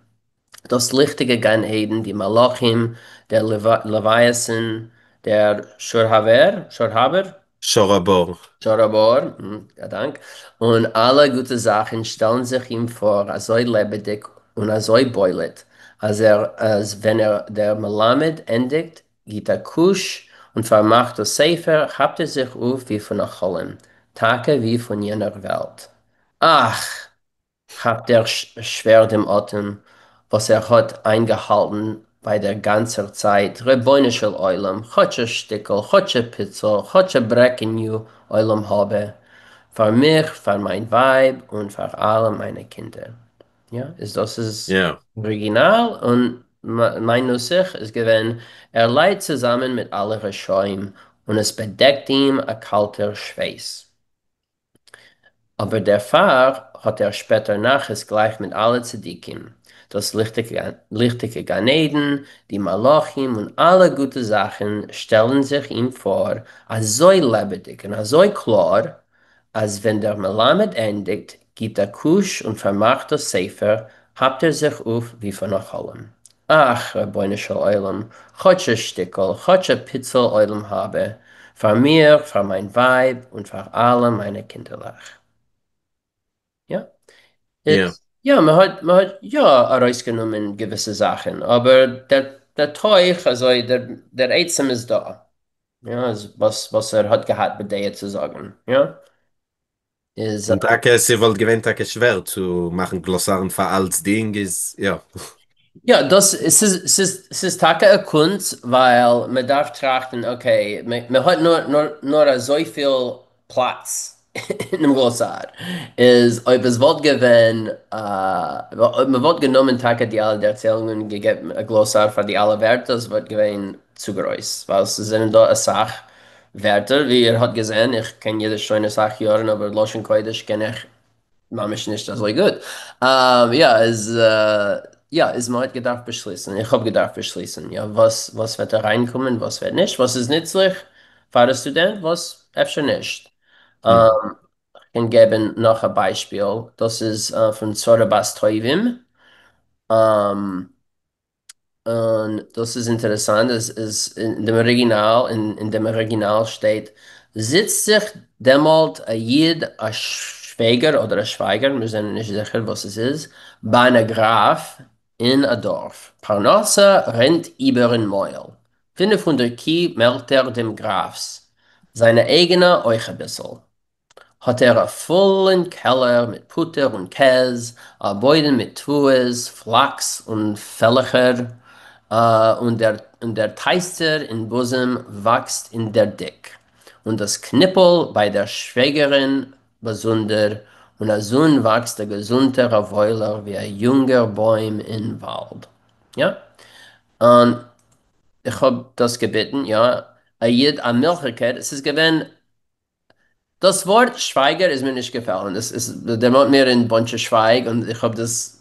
Das lichtige Gan Eden, die Malachim, der Leviathan, der Schorhaber, Shorabor, Jorabor, ja, Dank. Und alle gute Sachen stellen sich ihm vor, als sei lebendig und als sei beulet. Als wenn er der Melamed endigt, geht er kusch und vermacht das Sefer, habt er sich auf wie von der Cholem, Tage wie von jener Welt. Ach, habt er Schwert im Atem, was er hat eingehalten bei der ganzen Zeit. Rebbeinu shel Olam, chotsche Stickel, chotsche Pizza, chotsche Breckenju, Olam habe. Für mich, für mein Weib und für alle meine Kinder. Ja, das ist ja. Original und mein Nusach ist gewesen, er leidet zusammen mit aller Schäum und es bedeckt ihm ein kalter Schweiß. Aber der Pfarr hat er später nachher gleich mit allen Tzadikim. Das lichtige Ganeden, die Malachim und alle gute Sachen stellen sich ihm vor, als so lebendig und als so klar, als wenn der Melamed endigt, geht er kusch und vermacht das Sefer, habt ihr sich auf wie von nach allem. Ach, Rabbeinu Shel Olam, chotsche Stickel, chotsche Pitzel Olam habe, für mir, für mein Weib und für alle meine Kinderlach. Ja, Ja. ja, man hat ja herausgenommen gewisse Sachen, aber der Teich, also der Eizem ist da. Ja, also was er hat gehabt, mit der zu sagen. Ja, ist, Und Ake, sie wollte gewinnt, Ake schwer zu machen, Glossaren für alles Ding ist, ja. ja, es ist Taka eine Kunst, weil man darf trachten, okay, man hat nur so viel Platz in dem Glossar. Ist, ob es wird gewesen, man wird genommen, Taka die alle Erzählungen gegeben, ein Glossar für die alle Werte, es wird gewesen zu groß, weil es sind da eine Sache Werte, wie ihr hat gesehen, ich kenne jede schöne Sache hören, aber Loschen Kodesh kenne ich Mamisch nicht so gut. Ja, man hat gedacht beschließen. Ich habe gedacht beschließen. Ja, was wird da reinkommen, was wird nicht, was ist nützlich für den Student, was öfter nicht. Ähm, Mhm. ich kann geben noch ein Beispiel. Das ist von Zorabas Toivim. Ähm, und das ist interessant, es ist in dem Original steht, sitzt sich demalt a Jid, a Schwäger oder a Schweiger, wir sind nicht sicher, was es ist, bei einer Graf in a Dorf. Parnassa rennt über ein Mäuel. 500 Kie meldet er dem Grafs. Seine eigene euch ein bisschen hat er einen vollen Keller mit Butter und Käse, Beuden mit Tues, Flachs und Fellicher, und der Teister im Busen wächst in der Dick. Und das Knippel bei der Schwägerin besonder, und der Sohn wächst der gesundere Wäuler wie ein junger Baum im Wald. Ja, und ich habe das gebeten, ja, ein Milchiker, es ist gewesen, das Wort Schweiger ist mir nicht gefallen. Der macht mir ein Bunch Schweig und ich hab das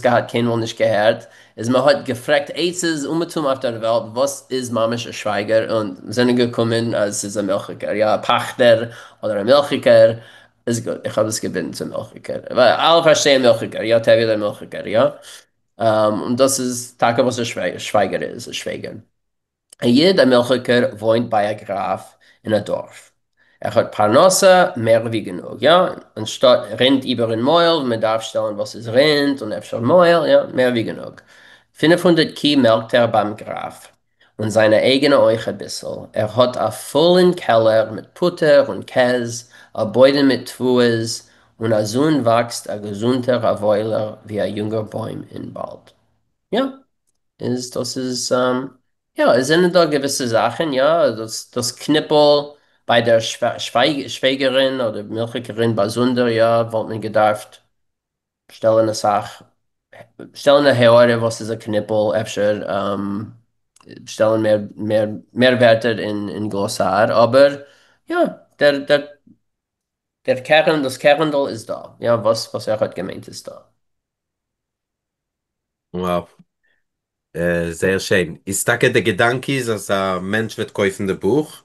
gehabt, kein Mal nicht gehört. Man hat gefragt, ey, es ist umgetum auf der Welt, was ist Mamisch ein Schweiger? Und wir sind gekommen, als es ist ein Milchiker. Ja, ein Pachter oder ein Milchiker. Ist gut, ich habe es gebeten zum Milchiker. Weil alle verstehen Milchiker, ja, Tevi der Milchiker, ja. Und das ist, Tage, was ein Schweiger ist, ein Schweiger. Jeder Melchiker wohnt bei einem Graf in einem Dorf. Er hat Parnasse mehr wie genug, ja. Anstatt rennt über ein Mäuel, man darf stellen, was es rennt, und öfter Mäuel, ja, mehr wie genug. 500 Kie melkt er beim Graf und seine eigene euch ein bisschen. Er hat einen vollen Keller mit Butter und Käse, ein Beutel mit Tues und ein Sohn wächst, ein gesunder Wäuler wie ein junger Baum im Wald. Ja, ja, es sind da gewisse Sachen, ja, das Knippel bei der Schwägerin oder Milchikerin bei Sunder, ja, wollte man gedacht, stellen eine Sache, stellen eine Höhere, was ist ein Knippel, öfter, stellen mehr Werte in Glossar, aber ja, der Kern, das Kernel ist da, ja, was er hat gemeint ist da. Wow. Sehr schön. Ist da der Gedanke, dass ein Mensch wird kaufen ein Buch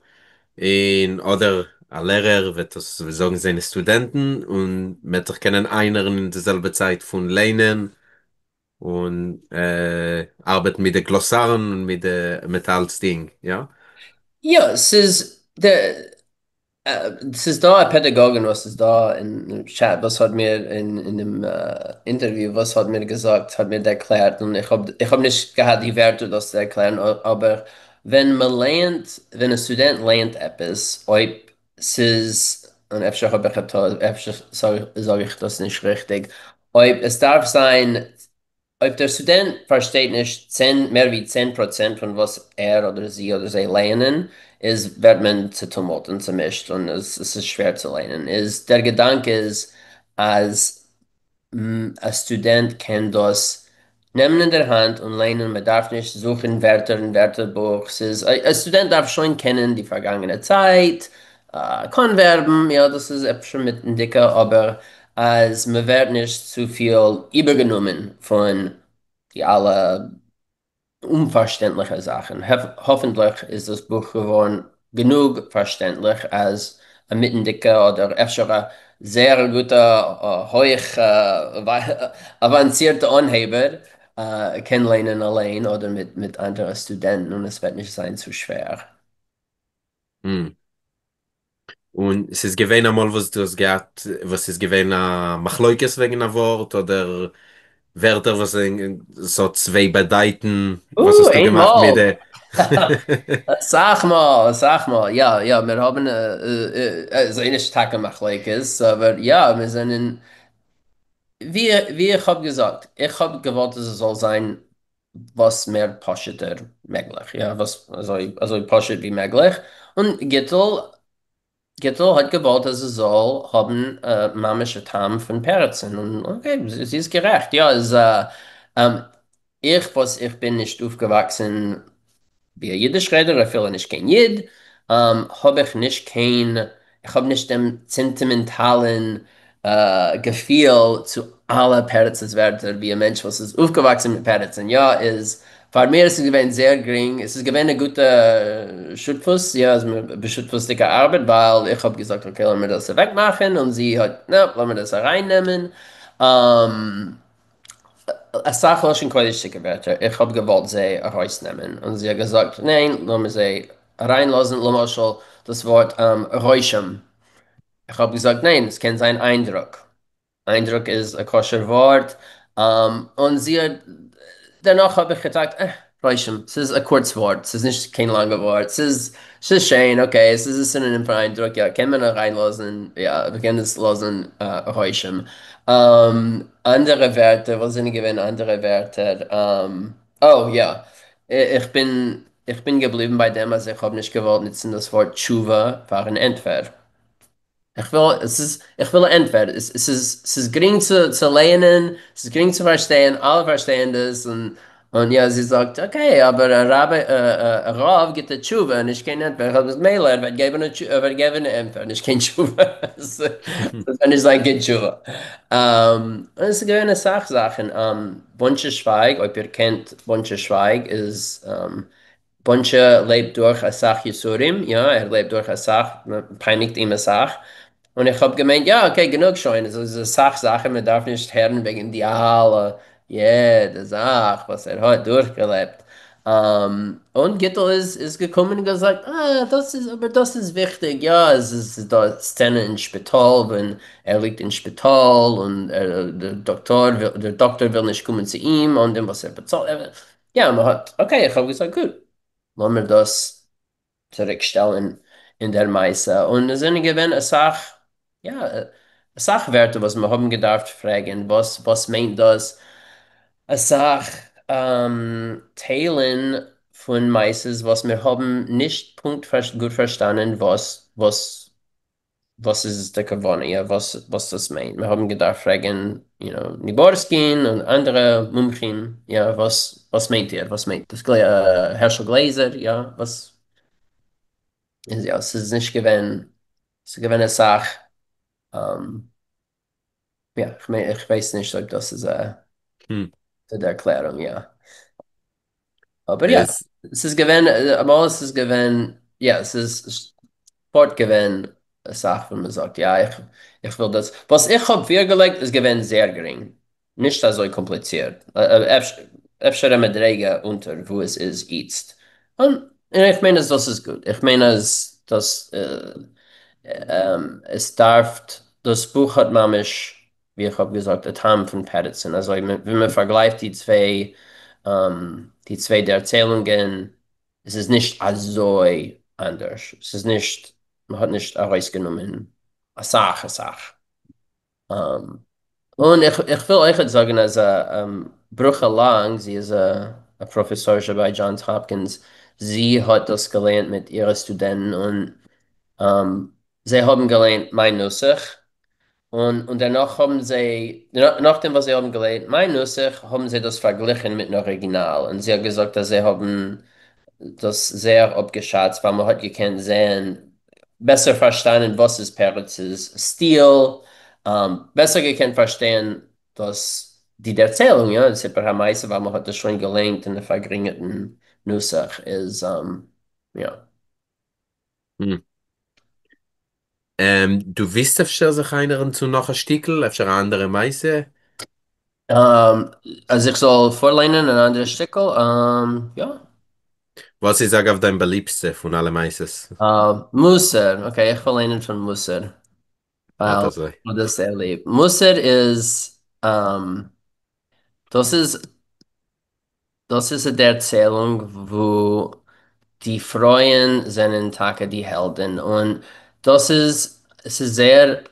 oder ein Lehrer wird das, wir sagen, seine Studenten und wird sich kennen einer in derselben Zeit von lernen und arbeiten mit den Glossaren und mit als Ding, ja? Ja, es ist da ein Pädagogen, was ist da im Chat, was hat mir in dem Interview, was hat mir gesagt, hat mir erklärt und ich hab nicht gehabt die Werte, das zu erklären, aber wenn ein Student lernt etwas, ob es ist, und öfter habe ich öfter sage ich das nicht richtig, ob es darf sein, ob der Student versteht nicht mehr wie 10% von was er oder sie lernen, wird man zu Tumult und zermischt und es ist schwer zu lernen. Der Gedanke ist, als ein Student kann das nehmen in der Hand und lernen. Man darf nicht suchen Wörter in Wörterbuch. Ein Student darf schon kennen die vergangene Zeit, Konverben, ja, das ist schon mit ein Dicker, aber als man wird nicht zu viel übergenommen von die alle unverständliche Sachen. Hoffentlich ist das Buch geworden genug verständlich als ein Mittendicker oder öfter sehr guter, avancierter Anheber kennenlernen allein oder mit anderen Studenten und es wird nicht sein zu schwer. Hm. Und es ist gewesen einmal, was du hast gehabt, was ist gewesen, Machleukes wegen ein Wort oder Wörter, was so zwei bedeuten, was hast du gemacht mit Einmal. der? Sag mal, ja, ja, wir haben so eine starke Machleikes, aber ja, wir sind wie ich habe gesagt, ich habe gewollt, dass es soll sein, was mehr Paschater möglich, ja, also Paschat wie möglich. Und Gittel hat gewollt, dass es soll haben mamische Tam von Perzen. Und okay, sie ist gerecht. Ja, ähm, ich bin nicht aufgewachsen wie ein Jiddischreder, ich will nicht kein Jid, habe ich nicht ich habe nicht den sentimentalen Gefühl zu aller Peretzes Wörter, wie ein Mensch, was ist aufgewachsen mit Peretzen. Ja, für mich ist es gewesen sehr gering, es ist gewesen eine gute Schutfuss, ja, also eine beschutfussige Arbeit, weil ich habe gesagt, okay, lassen wir das wegmachen und sie hat, na, lassen wir das reinnehmen. Ähm, eine Sache ist in Qualität Wörter. Ich habe gewollt, sie rausnehmen. Und sie hat gesagt, nein, lassen wir sie reinlassen. Lassen wir schon das Wort räuschern. Ich habe gesagt, nein, es kann sein Eindruck. Eindruck ist ein koscher Wort. Und sie hat, danach habe ich gedacht, räuschern, es ist ein kurzes Wort. Es ist nicht kein langes Wort. Es ist schön, okay, es ist ein Synonym für Eindruck. Ja, kann man reinlassen. Ja, wir können es lassen, räuschern. Andere Werte, was sind gewesen andere Werte? Oh ja, ich bin geblieben bei dem, also ich habe nicht gewollt nutzen das Wort Tshuva für ein Entweder. Ich will entweder. Es ist gering zu lernen, es ist gering zu verstehen, alle verstehen das und ja, sie sagt, okay, aber ein Rav gibt eine Tshuva und ich kann entweder, ich habe das Mailer, wird geben eine entweder, und ich kann Tshuva. Das kann nicht sein, kein Tshuva. Und es gibt eine Sachsachen. Bunche Schweig, ob ihr kennt, Bunche Schweig ist, Bunche lebt durch Asach Yisurim, ja, er lebt durch Asach, man peinigt ihm Asach. Und ich habe gemeint, ja, okay, genug schon. Es ist eine Sachsache, man darf nicht hören wegen die alle, jede Sache, was er hat durchgelebt. Und Gittel ist gekommen und gesagt, aber das ist wichtig. Ja, es ist da Szene im Spital, wenn er liegt im Spital und der Doktor will nicht kommen zu ihm und dem, was er bezahlt. Ja, man hat, okay, ich habe gesagt, gut, wollen wir das zurückstellen in der Meise. Und es sind gewinn ja, Sachwerte, was wir haben gedacht, fragen, was meint das? Eine Teilen von Meises, was wir haben nicht gut verstanden, was ist der Gewonnen, ja, was das meint. Wir haben gedacht, fragen, Niborskin und andere Mumchen, ja, was meint ihr? Was meint das? Herschel Gleiser, ja, ja, es ist nicht gewinn, es ist gewinn eine Sache. Ähm, ja, ich weiß nicht, ob das ist Hm. die Erklärung, ja. Aber ja, Es, es ist gewinn, aber es ist gewinn, ja, es ist Sportgewinn, eine Sache, wenn man sagt, ja, ich will das. Was ich habe vorgelegt, ist gewinn sehr gering. Nicht so kompliziert. Öfter mit Regen unter, wo es ist, jetzt. Und ich meine, das ist gut. Ich meine, es darf, das Buch hat nämlich, wie ich habe gesagt, ein Tam von Patterson. Also wenn man vergleicht die zwei der Erzählungen, es ist nicht so anders. Es ist nicht, man hat nicht herausgenommen, eine Sache. Ähm, und ich will euch jetzt sagen, als Brucha Lang, sie ist eine Professorin bei Johns Hopkins, sie hat das gelernt mit ihren Studenten und sie haben gelernt, mein Nusach. Und danach haben nachdem was sie haben gelernt, mein Nusach, haben sie das verglichen mit dem Original. Und sie hat gesagt, dass sie haben das sehr abgeschätzt, weil man hat gekannt sehen, besser verstanden, was ist Peretz's Stil, besser gekannt verstehen, dass die Erzählung, ja, das ist ja meiste, weil man hat das schon gelernt in der verringerten Nusach, ist, ja. hm. Du wisst, öfter sich einer zu nachher Stickel, öfter eine andere Meise? Ähm, also ich soll vorlehnen, ein anderes Stückel. Ja. Was ich sage auf dein Beliebste von allen Meises? Musser. Okay, ich verlehne von Musser. Ah, Weil das sei. ich das sehr lieb. Musser ist, das ist, das ist eine Erzählung, wo die Freuen seinen Tage die Helden. Und es ist sehr,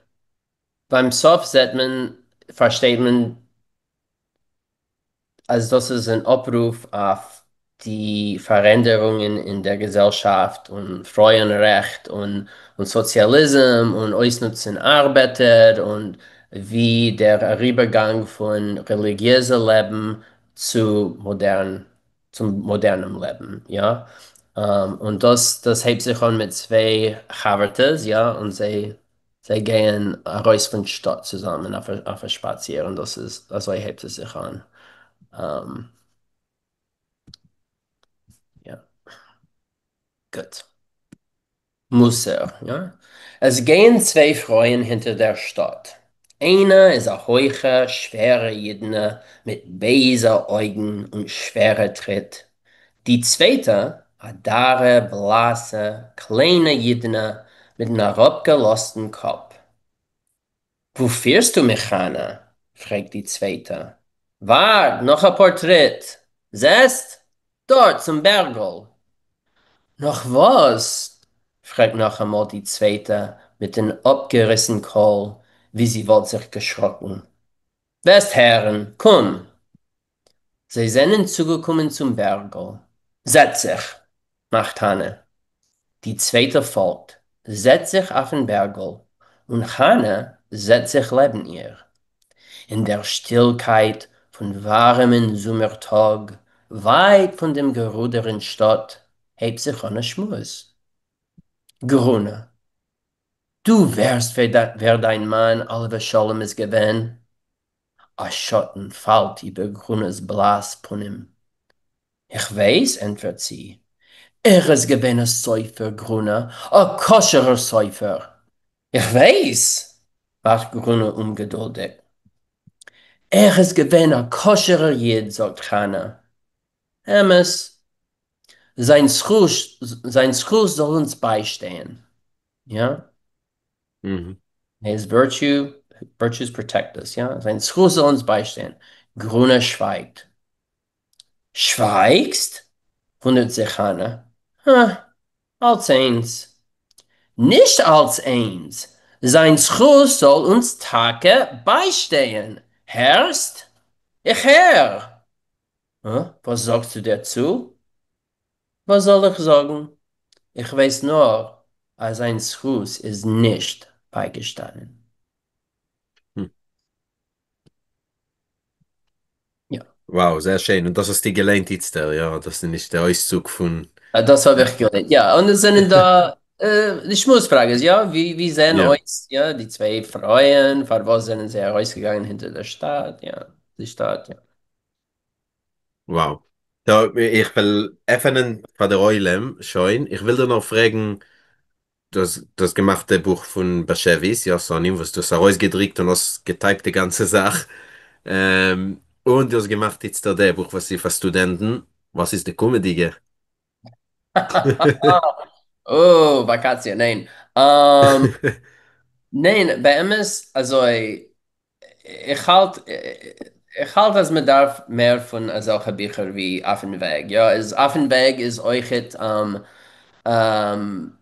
beim Soft versteht man, also das ist ein Aufruf auf die Veränderungen in der Gesellschaft und Frauenrecht und Sozialismus und Ausnutzen Arbeiter und wie der Übergang von religiösem Leben zum modernen Leben, ja. Und das hebt sich an mit zwei Chavartes, ja, und sie gehen raus von der Stadt zusammen auf ein Spazieren, also hebt es sich an. Ähm, ja, gut. Muss er, ja. Es gehen zwei Frauen hinter der Stadt. Eine ist ein heucher, schwerer Jüdene mit weißen Augen und schwerer Tritt. Die zweite, eine dare, blasse, kleine Jüdene mit einem herabgelassenen Kopf. Wo führst du mich, Hanna? Fragt die zweite. Wart, noch ein Porträt. Sest? Dort zum Bergl. Noch was? Fragt noch einmal die zweite mit dem abgerissenen Kohl, wie sie wohl sich geschrocken. Westherren, komm! Sie sind zugekommen zum Bergl. Setz sich, macht Hanne. Die zweite folgt. Setz sich auf den Bergl. Und Hanne setzt sich neben ihr. In der Stillkeit von warmen Sommertag, weit von dem geruderen Stadt, hebt sich Hanne Schmus. Grune. Du wärst, wer dein Mann Oliver Scholem ist gewesen. A Schatten fällt über Grunes Blas von ihm. Ich weiß, entwirrt sie. Ist gewesen ein Säufer, Grune, a koscherer Säufer. Ich weiß, macht Grune ungeduldig. Ist gewesen a koscherer Jid, sagt Hanna. Emmes, sein Schruss soll uns beistehen. Ja? Mhm. His virtues protect us, ja. Sein Schluss soll uns beistehen. Gruner schweigt. Schweigst? Wundert sich Hannah. Als eins. Nicht als eins. Sein Schluss soll uns Tage beistehen. Hörst? Ich hör. Was sagst du dazu? Was soll ich sagen? Ich weiß nur, als sein Schluss ist nicht beigestanden. Hm. Ja. Wow, sehr schön. Und das ist die gelernt jetzt, ja, das ist nicht der Auszug von. Das habe ich gehört. Ja, und es sind da, die Schmutzfrage ist, ja, wie sehen Ja, euch, ja, die zwei Frauen, für was sind sie herausgegangen hinter der Stadt, ja, die Stadt, ja. wow. Da, ich will öffnen von der Eulem schon. Ich will dir noch fragen, das gemachte Buch von Bashevis, ja, Sonim, was du hast herausgedrückt und hast getypt die ganze Sache. Und du hast gemacht jetzt da der Buch, was sie für Studenten. Was ist die Komödie? Oh, Vakation, nein. Nein, bei MS, also ich halt, dass man darf mehr von solchen Büchern wie Affenweg, ja, Affenweg ist euch Ähm,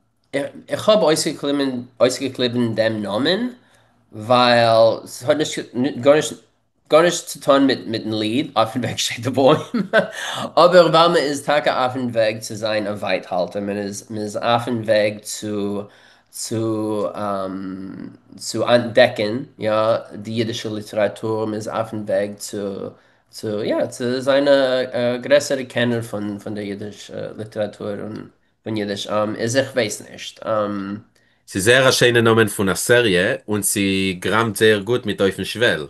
ich habe ausgeklebt dem Namen, weil es hat gar nicht zu tun mit dem Lied, auf dem Weg steht der Baum. Aber weil man ist Tage auf dem Weg zu sein, ein Weithalter, man ist auf dem Weg zu entdecken, ja, die jiddische Literatur, man ist auf dem Weg zu seiner größere Kenner von der jiddischen Literatur und von Jiddisch. Ich weiß nicht. Sie ist sehr ein schöner Name von einer Serie und sie grammt sehr gut mit auf dem Schwell.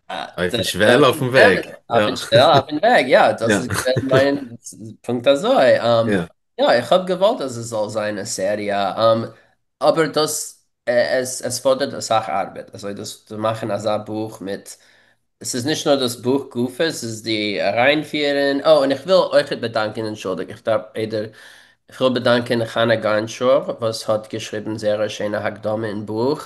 Auf dem Schwell auf dem Weg. Auf Ja. den Stell, auf den Weg, ja, das Ja. ist mein Punkt also. Ja. Ja, ich habe gewollt, dass es soll sein, eine Serie. Aber es fordert eine Sacharbeit. Also das zu machen als ein Buch mit, es ist nicht nur das Buch Goofy, es ist die Reinführen. Oh, und ich will euch bedanken, entschuldigt. Ich will bedanken Hannah Ganshor, was hat geschrieben, sehr schöne Hakdame im Buch.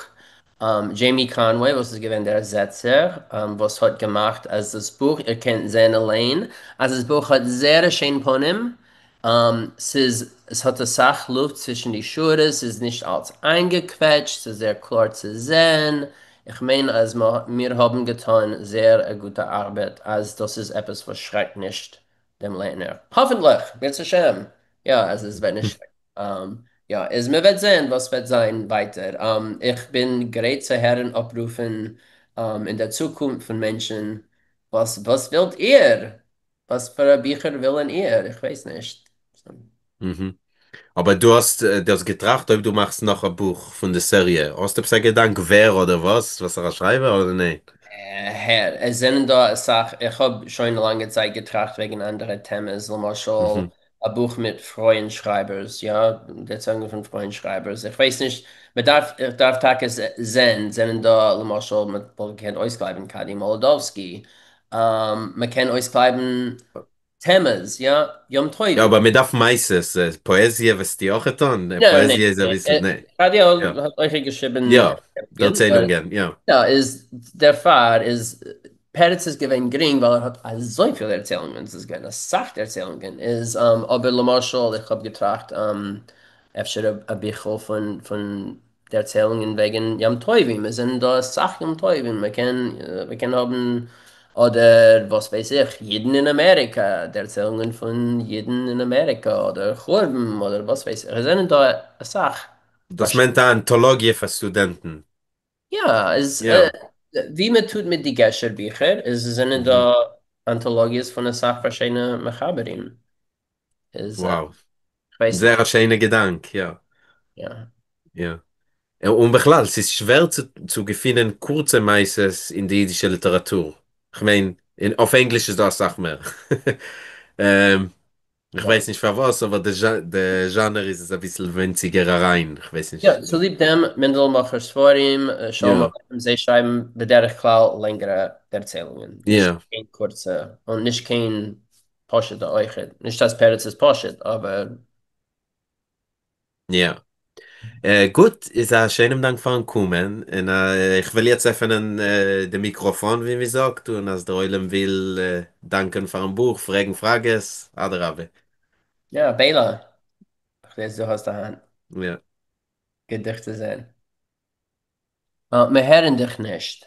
Jamie Conway, was ist gewesen der Setzer, was hat gemacht als das Buch, ihr kennt seine Lane. Also das Buch hat sehr schön Ponym. Es hat eine Sachluft zwischen die Schuhe, es ist nicht alles eingequetscht, es ist sehr klar zu sehen. Ich meine, wir haben getan sehr gute Arbeit, als das ist etwas, was schreckt nicht dem Lerner. Hoffentlich, wird es schön. Ja, also es wird nicht schlecht. Ja, wir werden sehen, was wird sein weiter. Ich bin bereit zu Herren abrufen in der Zukunft von Menschen. Was wollt ihr? Was für Bücher wollen ihr? Ich weiß nicht. So. Mhm. Aber du hast das getracht, ob du machst noch ein Buch von der Serie. Hast du gesagt, Gedanke, wer oder was er schreiben oder nicht? Herr, es sind da Sachen, ich habe schon eine lange Zeit getracht wegen anderen Themen, zum Beispiel Mhm. ein Buch mit Freundschreibers, ja, der Zunge von Freundschreibers. Ich weiß nicht, ich darf Tages sind da, zum Beispiel, man kennt ausschreiben, Kadi Molodowski. Man kann ausschreiben Themen, ja, Yom Ja, Teuvim. aber mir darf meistens Poesie, was die auch getan. Nein, Poesie nein, ist ein bisschen, nee. Kadi Ja, hat euch geschrieben, ja, Erzählungen, ja. ja, ist der Fall ist, Peretz ist gewinn gering, weil er hat so viele Erzählungen, es ist keine Sachterzählungen, ist, aber Le Marchal, ich habe getracht, öfter ein Bücher von der Erzählungen wegen Yom Teuvim, es sind da Sachen Yom Teuvim, wir können haben, oder was weiß ich, Jeden in Amerika, der Erzählungen von Jeden in Amerika, oder Churben, oder was weiß ich, es sind da eine Sache. Das meint eine Anthologie für Studenten. Ja, Ja. wie man tut mit den Geschichtebüchern, es sind Mhm. da Anthologien von der Sachverständigen Mechaberin. Es, Wow. ich weiß nicht, Sehr schöner Gedanke, ja. ja. Ja. Ja, und beklar, es ist schwer zu finden, kurze meistens in die jüdische Literatur. Ich meine, auf Englisch ist das auch mehr. ähm, ich Ja, weiß nicht für was, aber der Genre ist ein bisschen winziger rein. Ich weiß nicht. ja, zu lieb dem, Mendel macht es vor ihm, schau mal, Ja, sie schreiben bederich klar längere Erzählungen, nicht ja, kein kurze und nicht kein Poshet der euch. Nicht, dass Peretz ist Poshet, aber ja. Gut, ist ein schönen Dank für den Kommen. Und, ich will jetzt öffnen das Mikrofon, wie wir sagt, und als der Eulen will, danken für ein Buch, fragen, Frages, Adrabe. ja, Bela, ich lese, du hast die Hand, Ja. Gedichte sein. Wir hören dich nicht.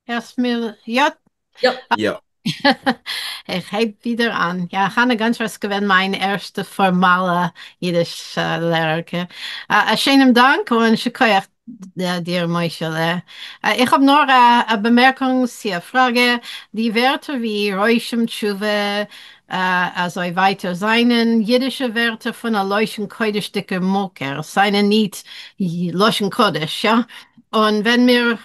Erst mir, ja, Ja. Ja. ich heb wieder an. Ja, Hanne ganz was gewesen, mein erste formale Jiddisch Lehrer. Schönen Dank und Shikoyach dir, Moishele. Ich habe noch eine Bemerkung, eine Frage. Die Wörter wie Roishim, Tshuve, also weiter seinen jiddische Wörter von der Loschen Kodesh dicker Moker, seien nicht Loschen Kodesh, ja? Und wenn wir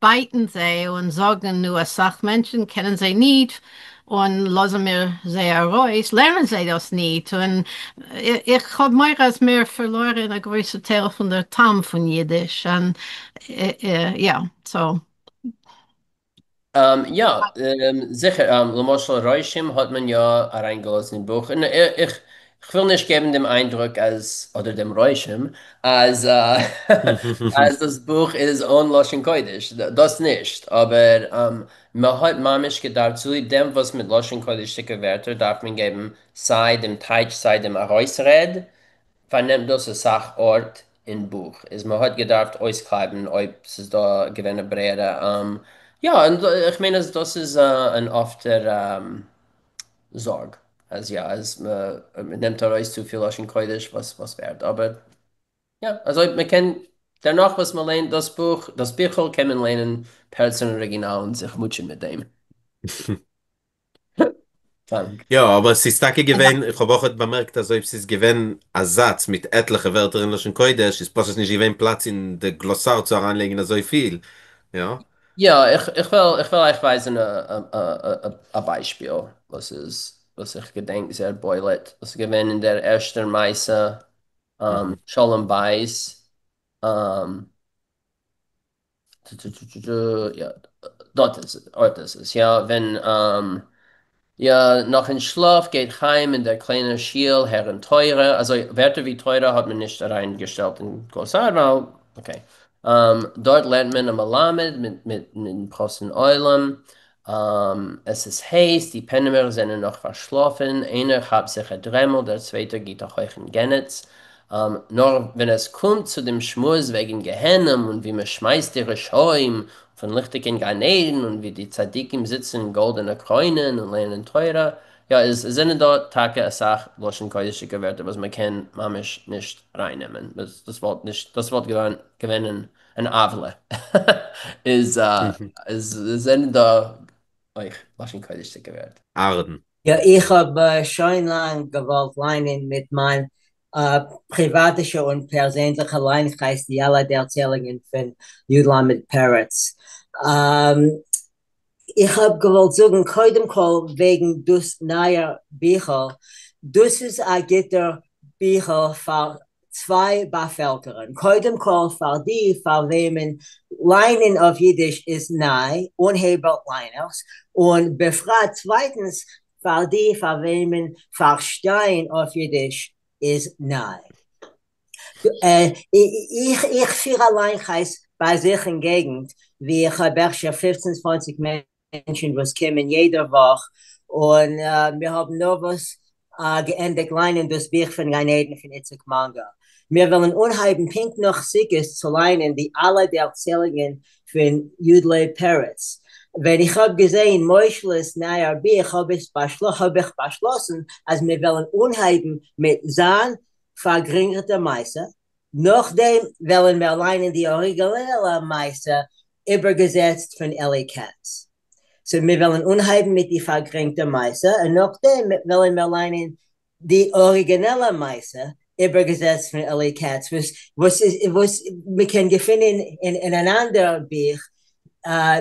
beiten sie und sagen nur Sachmenschen kennen sie nicht und lassen wir sie raus, lernen sie das nicht. Und ich habe mehr als mehr verloren, ein größer Teil von der Tam von Jiddisch. Und ja, so. Ja, sicher. Lamoshel Reuschim hat man ja reingelassen im Buch. Und ich will nicht geben dem Eindruck, oder dem Reuschim, als, als das Buch ist unloschen Kodesh. Das nicht. Aber man hat manchmal gedacht, zu dem, was mit Loschen Kodesh dicke Wörter darf man geben, sei dem Teich, sei dem Aroisred vernimmt das ein Sachort in Buch. Ist man hat gedacht, auskleiden, ob es da gewinne Brede. Ja, und ich meine, das ist ein ofter Sorg. Also ja, man nimmt daraus zu viel aus dem Kodesh, was wert. Aber ja, also man kann danach, was man lernt, das Bücher kann man lernen, per Original und sich mutschen mit dem. Dank. Ja, aber es ist Tage gewesen, ich habe auch bemerkt, dass ob es ist gewesen, ein Satz mit etlichen Wörtern in Lashon Kodesh, ist passt nicht gewesen Platz in der Glossar zu heranlegen, so viel. Ja. Ja, ich will euch weisen ein Beispiel, was ich gedenke sehr beulet. Was gewesen in der ersten Meise. Shalom Bais, ja, dort ist es, ja, wenn, ja, nach dem Schlaf geht heim in der kleinen Schiel, Herren Teure. Also Werte wie Teure hat man nicht reingestellt in Glossar, weil, okay. Dort lernt man am Alamed mit den Prosten Eulen. Es ist heiß, die Penner sind noch verschlafen. Einer hat sich erdremmelt, der zweite geht auch euch in Genetz. Nur wenn es kommt zu dem Schmutz wegen Gehennem und wie man schmeißt ihre Schäume von lichtigen Garnelen und wie die Tzadikim sitzen in goldenen Kräunen und lernen teurer. Ja, es sind dort Tage, es sagt, loschen koidische Werte, was man kann, mamisch nicht reinnehmen. Das Wort gewinnen, ein Avle. ist, es sind da, euch, loschen koidische Werte. Arden. Ja, ich habe schon lang gewollt leinen mit meinem privatische und persönliche Leinkreis, die alle der Erzählungen von Judla mit Peretz. Ich habe gewollt sagen, koidem kol wegen dus neuer Bücher. Dus ist ein Gitter Bücher für zwei Bevölkerungen. Koidem kol für die, für wem Leinen auf Jiddisch ist nahe, unhebelt Leiners. Und befragt zweitens, für die, für wem Verstehen auf Jiddisch ist nahe. Ich führe allein heißt bei sich in Gegend, wie ich habe schon 15, 20 Menschen, was kommen jede Woche. Und wir haben nur was geendet, leinen das Buch von Ganeden von Itzig Manga. Wir wollen unheimlich pink noch Sieges zu leinen, die alle der Erzählungen von Judle Peretz. Wenn ich habe gesehen, Moschles neuer Buch, habe ich beschlossen, als wir wollen unheimlich mit Zahn verringerte Meister. Nachdem wollen wir allein die originelle Meister übergesetzt von Ellie Katz. So wir wollen unheimlich mit die verringerte Meister und nachdem wollen wir allein die originelle Meister übergesetzt von Ellie Katz. Was wir können finden in ein anderes Buch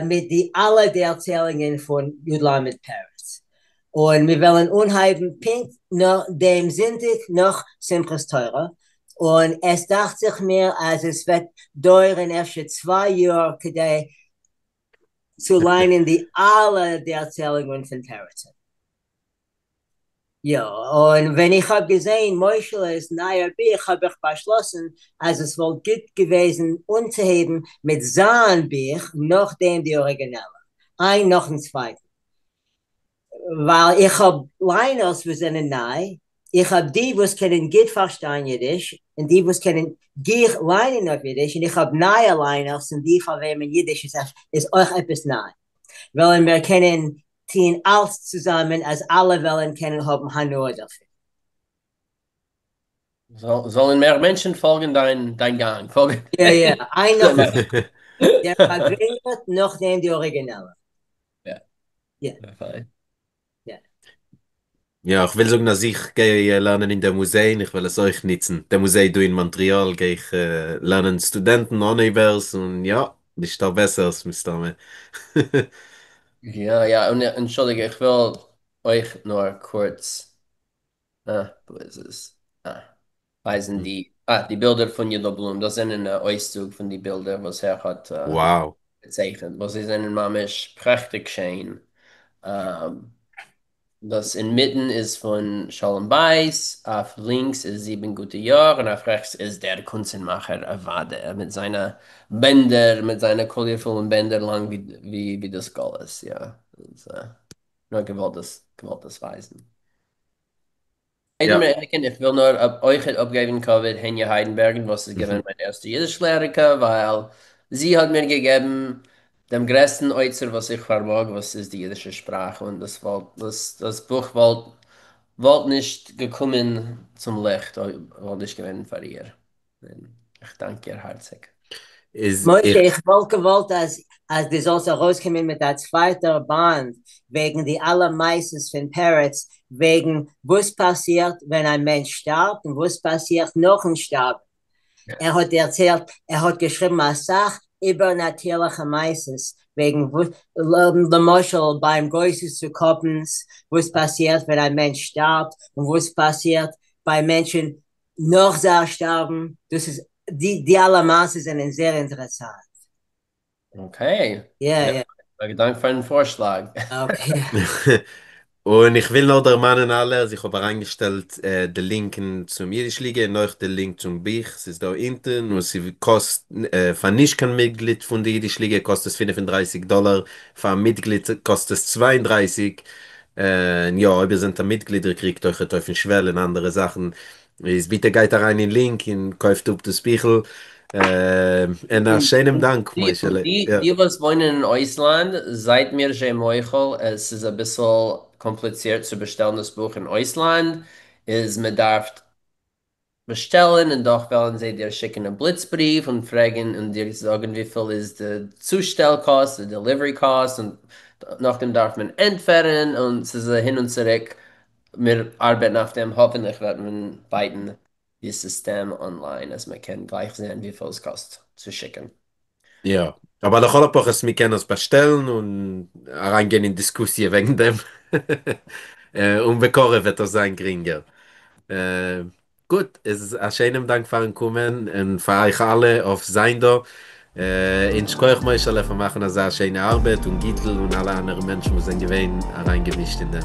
mit die alle der Erzählungen von Judla mit Peretz. Und wir wollen unheimlich pink nach dem Sintig noch Simchas Teure. Und es dachte sich mir, als es wird dauern erst 2 Jahre, zu leinen die alle der Erzählungen von Peretz. Ja, und wenn ich habe gesehen, Moschel ist neuer Buch, habe ich beschlossen, als es wohl gut gewesen, umzuheben mit sein Buch, nachdem die Originale. Noch ein zweiten. Weil ich habe Liners, wir sind nahe, ich habe die, die können gut verstehen Jiddisch, und die, die können gut leinen auf Jiddisch, und ich habe nahe Liners, und die, von wem Jiddisch ist euch etwas nahe. Weil wir können tun alles zusammen, als alle Wellen kennen, haben Hanur dafür. Sollen mehr Menschen folgen dein Gang? Folgen. Ja, einer, der vergrößert, nachdem die Originale. Ja. Ja, ich will sagen, dass ich gehe lernen in der Museen, ich will es euch nützen. Der Museum in Montreal gehe ich lernen Studenten anhebers und ja, ist da besser als Mr. Ja, und entschuldige, ich will euch nur kurz, wo ist es? Weisen die Bilder von Judla Blum, das sind ein Auszug von den Bildern, was er hat Wow. gezeichnet, was ist ein Mamisch prächtig schön. Das inmitten ist von Shalom Bais, auf links ist 7 gute Jahre und auf rechts ist der Kunstmacher Avade mit seiner Bänder, mit seiner kolorvollen Bänder lang wie das Goal ist, ja. Und, nur gewollt das weisen. Ja. Ich will nur euch abgeben, Covid, Henja Heidenbergen, was ist gewesen mein erster Jiddischlehrer, weil sie hat mir gegeben, dem größten Äußer, was ich vermag, was ist die jiddische Sprache. Und das Buch wollt nicht gekommen zum Licht, wollte ich gewinnen für ihr. Ich danke ihr herzlich. Moshe, ich wollte gewollt, als die sollst rauskommen mit der zweiten Band, wegen die allermeistens von Peretz, wegen was passiert, wenn ein Mensch stirbt und was passiert noch ein Sterben. Ja. Er hat erzählt, er hat geschrieben, als Sach übernatürliche Meistens, wegen der Moschel beim Geusis zu Koppens, was passiert, wenn ein Mensch stirbt und was passiert bei Menschen noch sehr sterben. Das ist, die alle Maße sind sehr interessant. Okay. Ja, ja. Danke für den Vorschlag. Okay. Und ich will noch der Mannen alle, also ich habe reingestellt den Linken zum Jiddischliga, noch den Link zum Bich, es ist da hinten, und sie kostet, für nicht kein Mitglied von der Jiddischliga kostet es $35, für ein Mitglied kostet es 32. Ja, wir sind da Mitglieder, kriegt euch auf den Schwellen, andere Sachen. Ist bitte geht da rein in den Link und kauft up das Bichel. Und schönen Dank, Moischele. Ja. Die, was wohnen in Ausland, seid mir schon Meuchel, es ist ein bisschen kompliziert zu bestellen, das Buch in Ausland, ist man darf bestellen und doch wollen sie dir schicken einen Blitzbrief und fragen und dir sagen, wie viel ist der Zustellkost, der Delivery Cost und nachdem darf man entfernen und es ist ein hin und zurück. Wir arbeiten auf dem, hoffentlich werden wir beiden das System online, dass man kann gleich sehen, wie viel es kostet zu schicken. Ja, aber da kann auch es mir gerne bestellen und reingehen in Diskussion wegen dem. Und bekommen wird das sein geringer. Äh, gut, es ist ein schönen Dank für den Kommen und für euch alle auf sein da. In Schkoich Meischel wir machen eine sehr schöne Arbeit und Gittel und alle anderen Menschen, die sind gewähnt, reingemischt in dem.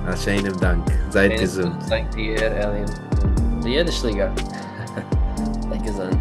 Einen schönen Dank. Seid gesund. Danke dir, Elin. Die Jiddischliga. Seid gesund.